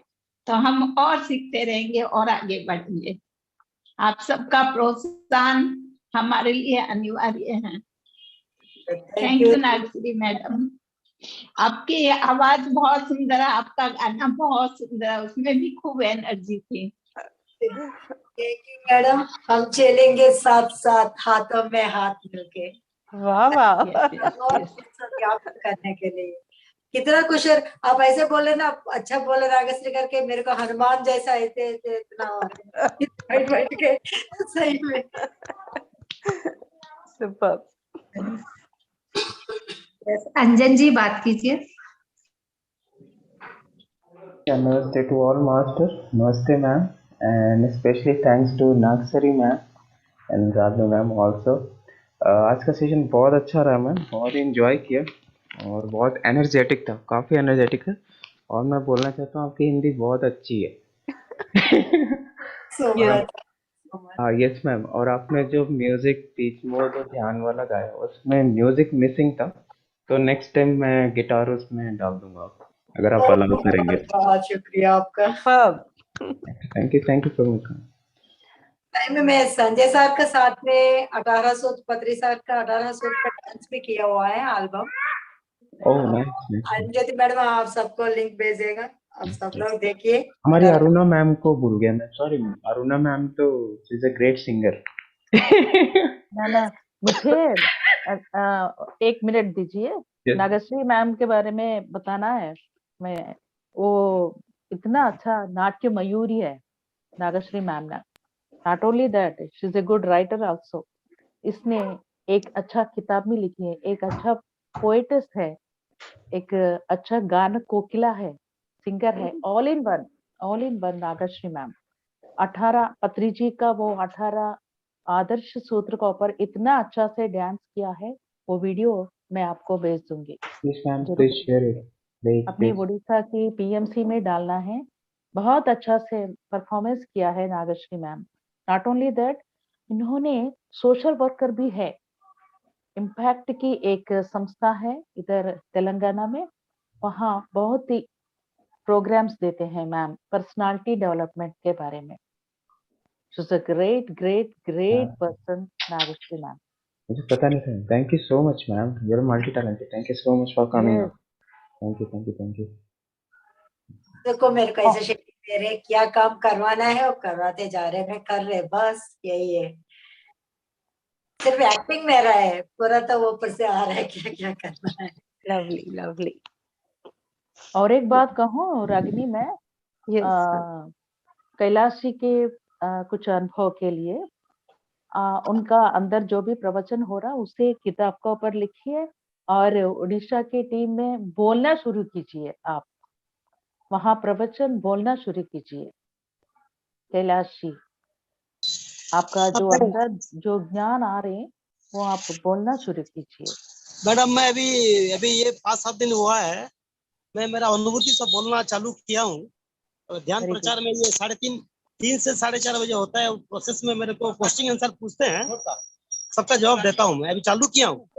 तो हम और सीखते रहेंगे और आगे बढ़ेंगे। आप सबका प्रोत्साहन हमारे लिए अनिवार्य है। Thank you Nagshree madam. आपकी आवाज बहुत सुंदर है, आपका गाना बहुत सुंदर है, उसमें भी खूब एनर्जी थी। थैंक यू मैडम, हम चलेंगे साथ साथ, हाथों में हाथ मिलके वाह वाह। और प्राप्त करने के लिए। कितना कुछ है, आप ऐसे बोले ना, अच्छा बोले रागश्री करके, मेरे को हनुमान जैसा ऐसे ऐसे इतना बैठ बैठ के सही में। सुपर। Yes. अंजन जी बात कीजिए। Namaste to all masters. Namaste ma'am, and especially thanks to Nagsari ma'am and Radhu ma'am also. आज का सेशन बहुत अच्छा रहा मैम, बहुत इंजॉय किया और बहुत एनर्जेटिक था, काफ़ी एनर्जेटिक है। और मैं बोलना चाहता हूँ आपकी हिंदी बहुत अच्छी है। Yes ma'am. और आपने जो म्यूजिक पीच मोड और ध्यान वाला गाया, उसमें म्यूजिक मिसिंग था, तो नेक्स्ट टाइम मैं गिटार उसमें डाल दूंगा अगर आप अलाउ करेंगे। बहुत शुक्रिया आपका। Thank you so much. Time में संजय सर के साथ में 1800 पत्री सर का 1800 का डांस भी किया हुआ है एल्बम। Oh nice. अंजति मैडम आप सबको लिंक भेजेगा, आप सब लोग देखिए। हमारी अरुणा मैम को भूल गया मैं, सॉरी मैम। अरुणा मैम तो she is a great singer. ना मुझे 1 मिनट दीजिए। नागश्री मैम के बारे में बताना है। मैं वो इतना अच्छा नाट्य मयूरी है नागश्री मैम ने। Not only that, she is a good writer also. इसने एक अच्छा किताब भी लिखी है, एक अच्छा पोएटिस है, एक अच्छा गान कोकिला है, सिंगर है, all in one Nagshree ma'am. 18 Patri जी का वो 18 आदर्श सूत्र का ऊपर इतना अच्छा से डांस किया है, वो वीडियो मैं आपको भेज दूंगी। Please share it. अपनी ओडिशा की पीएमसी में डालना है। बहुत अच्छा से परफॉर्मेंस किया है Nagshree ma'am. Not only that, इन्होंने सोशल वर्कर भी है। इम्पैक्ट की एक संस्था है इधर तेलंगाना में, वहाँ बहुत ही प्रोग्राम्स देते हैं मैम पर्सनालिटी डेवलपमेंट के बारे में। She's a great person, Nagashri ma'am. मुझे पता नहीं था. Thank you so much, ma'am. You're multi-talented. Thank you so much for coming Yes. up. Thank you. देखो मेरे को ऐसे शेखी दे रहे, क्या काम करवाना है वो करवाते जा रहे, मैं कर रहे, बस यही है. सिर्फ एक्टिंग मेरा है, पूरा तो वो ऊपर से आ रहा है क्या क्या करना है. lovely. और एक बात कहूँ रागिनी मैं, Yes. कैलाश जी के कुछ अनुभव के लिए उनका अंदर जो भी प्रवचन हो रहा उसे किताब के ऊपर लिखिए और उड़ीसा की टीम में बोलना शुरू कीजिए. आप वहां प्रवचन बोलना शुरू कीजिए. कैलाश जी, आपका जो अंदर जो ज्ञान आ रहे हैं वो आप बोलना शुरू कीजिए. मैडम मैं अभी ये 5-7 दिन हुआ है, मैं मेरा अनुभूति सब बोलना चालू किया हूँ. ध्यान Very प्रचार में ये 3 से 4:30 बजे होता है. प्रोसेस में मेरे को क्वेश्चन आंसर पूछते हैं, सबका जवाब देता हूँ. मैं अभी चालू किया हूँ.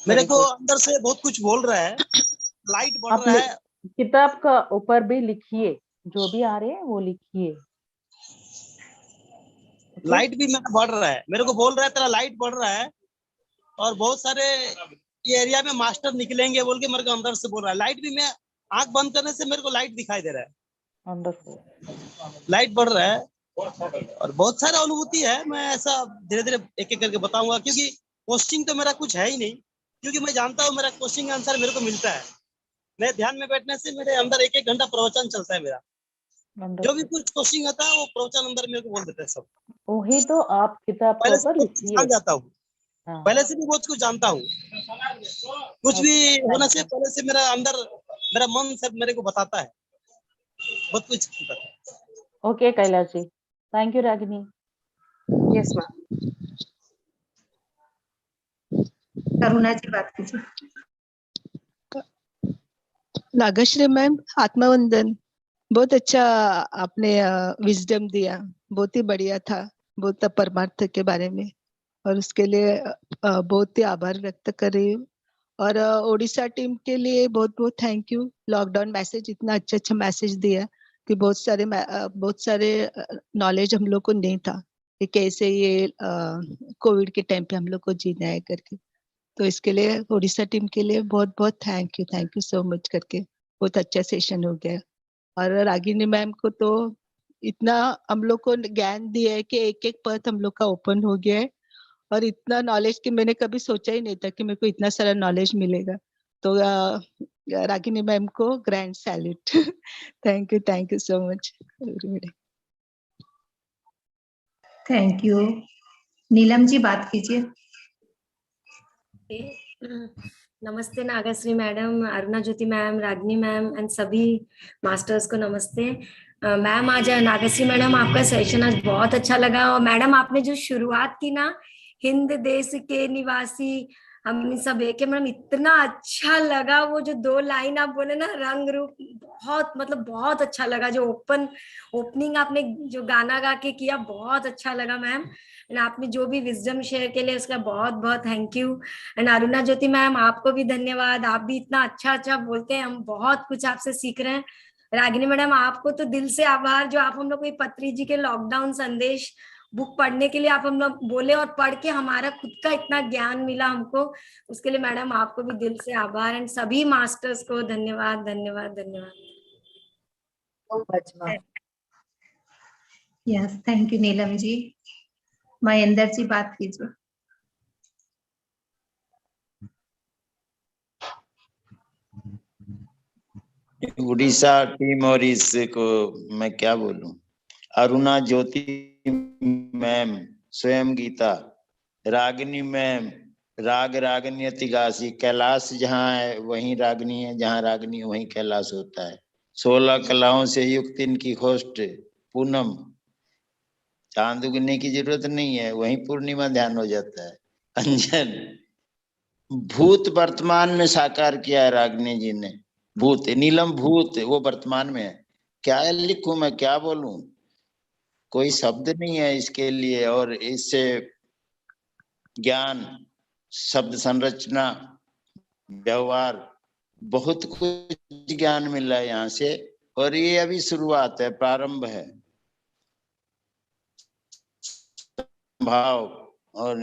मेरे को अंदर से बहुत कुछ बोल रहा है, लाइट बढ़ आप रहा है. किताब का ऊपर भी लिखिए, जो भी आ रहे हैं वो लिखिए. लाइट भी मेरा बढ़ रहा है, मेरे को बोल रहा है तेरा लाइट बढ़ रहा है. और बहुत सारे ये एरिया में मास्टर निकलेंगे बोल के मेरे को अंदर से बोल रहा है. लाइट भी, मैं आंख बंद करने से मेरे को लाइट दिखाई दे रहा है. लाइट बढ़ रहा है और बहुत सारा अनुभूति है. मैं ऐसा धीरे धीरे एक एक करके बताऊंगा, क्योंकि कोचिंग तो मेरा कुछ है ही नहीं, क्योंकि मैं जानता हूँ मेरा कोचिंग आंसर मेरे को मिलता है. मैं ध्यान में बैठने से मेरे अंदर 1-1 घंटा प्रवचन चलता है मेरा. जो भी कुछ कोचिंग आता है वो प्रवचन अंदर मेरे को बोल देते हैं सब. वही तो आप किताब के पहले से ऊपर बहुत जान जाता हूँ, पहले से भी बहुत कुछ जानता हूँ. कुछ भी होने से पहले से मेरा अंदर मेरा मन सब मेरे को बताता है बहुत कुछ. Okay Kailash ji, thank you Ragini. Yes, ma'am. Karuna ji बात कीजिए. नागश्री मैम, आत्मवंदन. बहुत अच्छा आपने विजडम दिया, बहुत ही बढ़िया था, बहुत परमार्थ के बारे में, और उसके लिए बहुत ही आभार व्यक्त कर रही हूँ. और ओडिशा टीम के लिए बहुत बहुत थैंक यू. लॉकडाउन मैसेज इतना अच्छा मैसेज दिया कि बहुत सारे नॉलेज हम लोग को नहीं था कि कैसे ये कोविड के टाइम पे हम लोग को जीना है करके. तो इसके लिए ओडिशा टीम के लिए बहुत बहुत थैंक यू सो मच करके. बहुत अच्छा सेशन हो गया. और रागिनी मैम को तो इतना हम लोग को ज्ञान दिया है कि एक एक पथ हम लोग का ओपन हो गया है, और इतना नॉलेज कि मैंने कभी सोचा ही नहीं था कि मेरे को इतना सारा नॉलेज मिलेगा. तो रागिनी मैम को grand salute. Thank you so much everybody. Thank you. Neelam ji बात कीजिए. नमस्ते Nagashree madam, Aruna Jyoti ma'am, Ragini ma'am and सभी मास्टर्स को नमस्ते. मैम आज नागश्री मैडम आपका सेशन आज बहुत अच्छा लगा. और मैडम आपने जो शुरुआत की ना, हिंद देश के निवासी हम सब एक है, मैडम इतना अच्छा लगा. वो जो 2 लाइन आप बोले ना, रंग रूप, बहुत मतलब बहुत अच्छा लगा. जो ओपनिंग आपने जो गाना गा के किया, बहुत अच्छा लगा मैम. एंड आपने जो भी विजडम शेयर के लिए उसका बहुत बहुत thank you. And Aruna Jyoti ma'am, आपको भी धन्यवाद. आप भी इतना अच्छा बोलते हैं, हम बहुत कुछ आपसे सीख रहे हैं. रागिनी मैडम, आपको तो दिल से आभार, जो आप हम लोग को पत्री जी के लॉकडाउन संदेश बुक पढ़ने के लिए आप हम लोग बोले, और पढ़ के हमारा खुद का इतना ज्ञान मिला हमको, उसके लिए मैडम आपको भी दिल से आभार. एंड सभी मास्टर्स को धन्यवाद धन्यवाद धन्यवाद. यस, थैंक यू नीलम जी. महेंद्र जी बात कीजिए. उड़ीसा टीम और इसको मैं क्या बोलूं. अरुणा ज्योति मैम, स्वयं गीता, रागिनी मैम, रागनी अतिगासी, कैलाश जहाँ है वहीं रागिनी है, जहाँ रागिनी वहीं कैलाश होता है. 16 कलाओं से युक्त इनकी होस्ट पूनम. चांद उगने की जरूरत नहीं है, वहीं पूर्णिमा ध्यान हो जाता है. अंजन, भूत वर्तमान में साकार किया है रागिनी जी ने. भूत, नीलम भूत, वो वर्तमान में है. क्या लिखूं मैं, क्या बोलूं, कोई शब्द नहीं है इसके लिए. और इससे ज्ञान, शब्द संरचना, व्यवहार, बहुत कुछ ज्ञान मिला है यहाँ से. और ये अभी शुरुआत है, प्रारंभ है. भाव और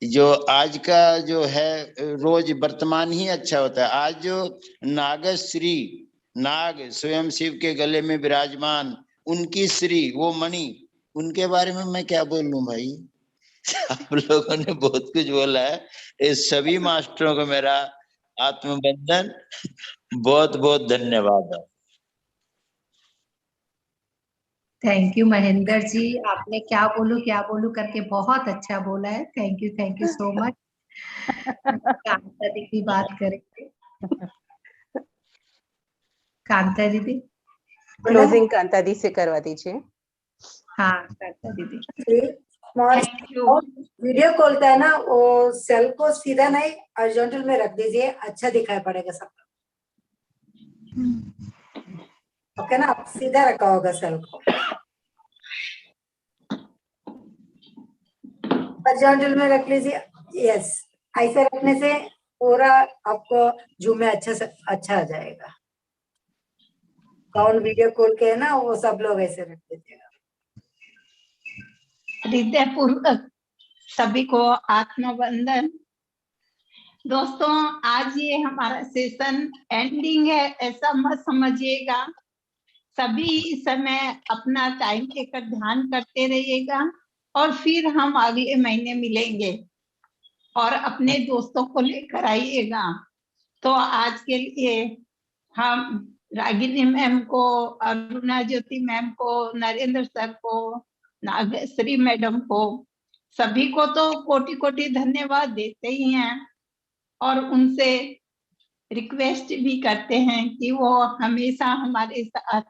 जो आज का जो है रोज वर्तमान ही अच्छा होता है। आज जो नागश्री, नाग स्वयं शिव के गले में विराजमान, उनकी श्री वो मणि, उनके बारे में मैं क्या बोल लूं भाई। आप लोगों ने बहुत कुछ बोला है। इस सभी मास्टरों को मेरा आत्मबंधन, बहुत बहुत धन्यवाद। थैंक यू महेंद्र जी, आपने क्या बोलूं करके बहुत अच्छा बोला है। Thank you so much. Kanta दीदी बात करेंगे। कांता दीदी। क्लोजिंग कांता दी से करवा दीजिए। हाँ कांता दीदी। वीडियो कॉल का है ना, वो सेल को सीधा नहीं हॉरिजॉन्टल में रख दीजिए, अच्छा दिखाई पड़ेगा सबको। ओके ना, आप सीधा रखा होगा सेल को, हॉरिजॉन्टल में रख लीजिए। यस, ऐसे रखने से पूरा आपको जूम में अच्छा आ जाएगा। कौन वीडियो कॉल के है ना, वो सब लोग ऐसे रख दीजिएगा। हृदयपूर्वक सभी को आत्मवंदन। दोस्तों, आज ये हमारा सेशन एंडिंग है ऐसा मत समझिएगा। सभी इस समय अपना टाइम लेकर ध्यान करते रहिएगा और फिर हम अगले महीने मिलेंगे और अपने दोस्तों को लेकर आइएगा। तो आज के लिए हम रागिनी मैम को, अरुणा ज्योति मैम को, नरेंद्र सर को, नागश्री मैडम को, सभी को तो कोटि कोटि धन्यवाद देते ही हैं और उनसे रिक्वेस्ट भी करते हैं कि वो हमेशा हमारे साथ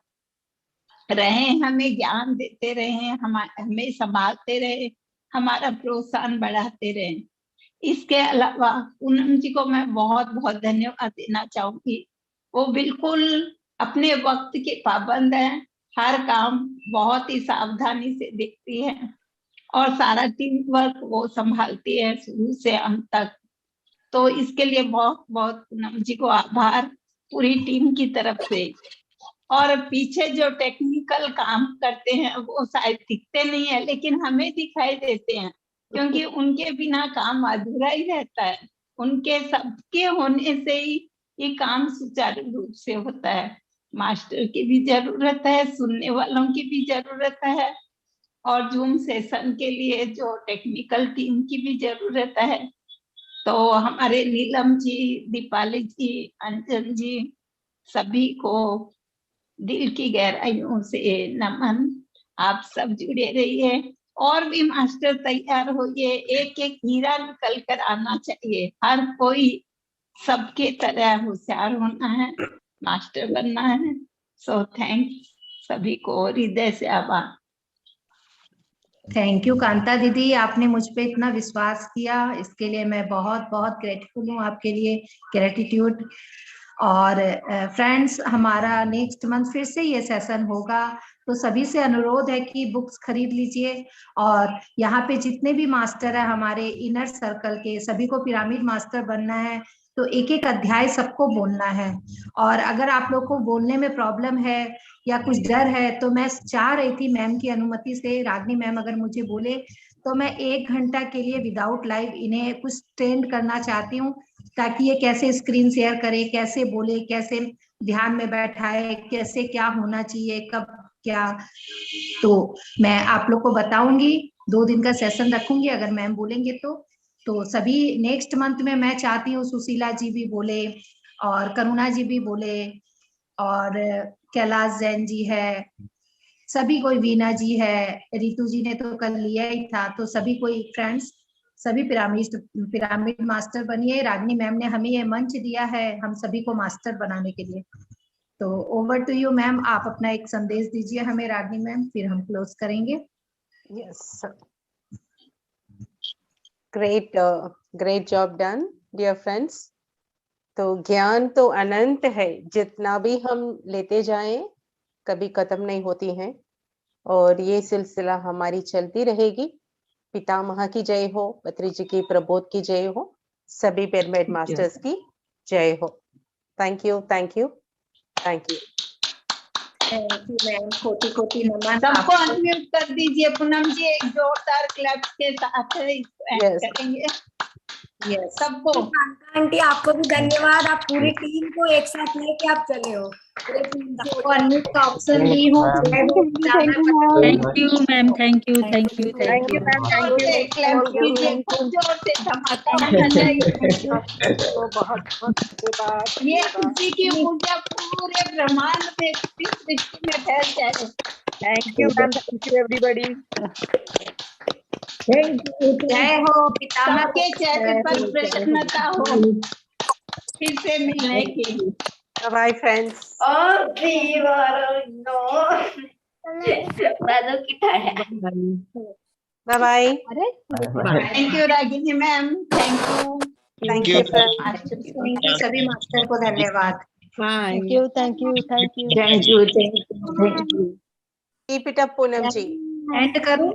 रहें, हमें ज्ञान देते रहें, हमें संभालते रहे, हमारा प्रोत्साहन बढ़ाते रहें। इसके अलावा पूनम जी को मैं बहुत बहुत धन्यवाद देना चाहूंगी। वो बिल्कुल अपने वक्त के पाबंद हैं, हर काम बहुत ही सावधानी से देखती है और सारा टीम वर्क वो संभालती है शुरू से अंत तक। तो इसके लिए बहुत बहुत पूनम जी को आभार पूरी टीम की तरफ से। और पीछे जो टेक्निकल काम करते हैं वो शायद दिखते नहीं है, लेकिन हमें दिखाई देते हैं, क्योंकि उनके बिना काम अधूरा ही रहता है। उनके सबके होने से ही ये काम सुचारू रूप से होता है। मास्टर की भी जरूरत है, सुनने वालों की भी जरूरत है और जूम सेशन के लिए जो टेक्निकल टीम की भी जरूरत है। तो हमारे नीलम जी, दीपाली जी, अंजन जी, सभी को दिल की गहराइयों से नमन। आप सब जुड़े रहिए और भी मास्टर तैयार होइए, एक एक हीरा निकल कर आना चाहिए। हर कोई सबके तरह होशियार होना है, मास्टर बनना है। सो थैंक्स, सभी को हृदय से आभार। थैंक यू कांता दीदी, आपने मुझ पे इतना विश्वास किया, इसके लिए मैं बहुत बहुत ग्रेटफुल हूँ आपके लिए। ग्रेटिट्यूड। और फ्रेंड्स, हमारा नेक्स्ट मंथ फिर से ये सेशन होगा, तो सभी से अनुरोध है कि बुक्स खरीद लीजिए। और यहाँ पे जितने भी मास्टर है हमारे इनर सर्कल के, सभी को पिरामिड मास्टर बनना है, तो एक एक अध्याय सबको बोलना है। और अगर आप लोग को बोलने में प्रॉब्लम है या कुछ डर है, तो मैं चाह रही थी मैम की अनुमति से, रागिनी मैम अगर मुझे बोले तो मैं 1 घंटा के लिए विदाउट लाइव इन्हें कुछ ट्रेंड करना चाहती हूँ, ताकि ये कैसे स्क्रीन शेयर करे, कैसे बोले, कैसे ध्यान में बैठाए, कैसे क्या होना चाहिए, कब क्या। तो मैं आप लोग को बताऊंगी, 2 दिन का सेशन रखूंगी अगर मैम बोलेंगे तो सभी नेक्स्ट मंथ में मैं चाहती हूँ सुशीला जी भी बोले और करुणा जी भी बोले और कैलाश जैन जी है, सभी कोई, वीना जी है, रितु जी ने तो कल लिया ही था। तो सभी कोई फ्रेंड्स, सभी पिरामिड मास्टर बनिए। रागिनी मैम ने हमें ये मंच दिया है हम सभी को मास्टर बनाने के लिए। तो ओवर टू यू मैम, आप अपना एक संदेश दीजिए हमें रागिनी मैम, फिर हम क्लोज करेंगे। Yes. Great job done, dear friends. तो ज्ञान तो अनंत है, जितना भी हम लेते जाएं कभी खत्म नहीं होती है और ये सिलसिला हमारी चलती रहेगी। पितामह की जय हो, बत्री जी की प्रबोध की जय हो, सभी पिरामिड मास्टर्स की जय हो। Thank you, thank you, thank you. Thank you ma'am, कोटि कोटि नमन। सबको आपको। अनम्यूट कर दीजिए। पूनम जी एक जोरदार क्लैप के साथ इसको end Yes. करेंगे यस सबको। कांता आंटी आपको भी धन्यवाद, आप पूरी टीम को एक साथ लेके आप चले हो, पूरी टीम से सबको अनम्यूट का ऑप्शन दी हूँ। Thank you ma'am, thank you, thank you, Thank you, ma'am. Thank जोर you. से क्लैप कीजिए, खूब जोर से धमाका होना चाहिए। आपको बहुत बहुत धन्यवाद। ये खुशी की ऊर्जा पूरे ब्रह्मांड में इस सृष्टि में फैल जाए। Thank you, ma'am. Thank you, everybody. जय हो पितामह सबके चेहरे पर प्रसन्नता हो फिर से मिलने की। Bye bye, friends. Bye bye. Thank you Ragini ma'am, thank you. Thank you, friends. Thank you सभी मास्टर को धन्यवाद। Thank you, thank you, thank you. Thank you, thank you. Keep it up, Poonam ji. And करूं?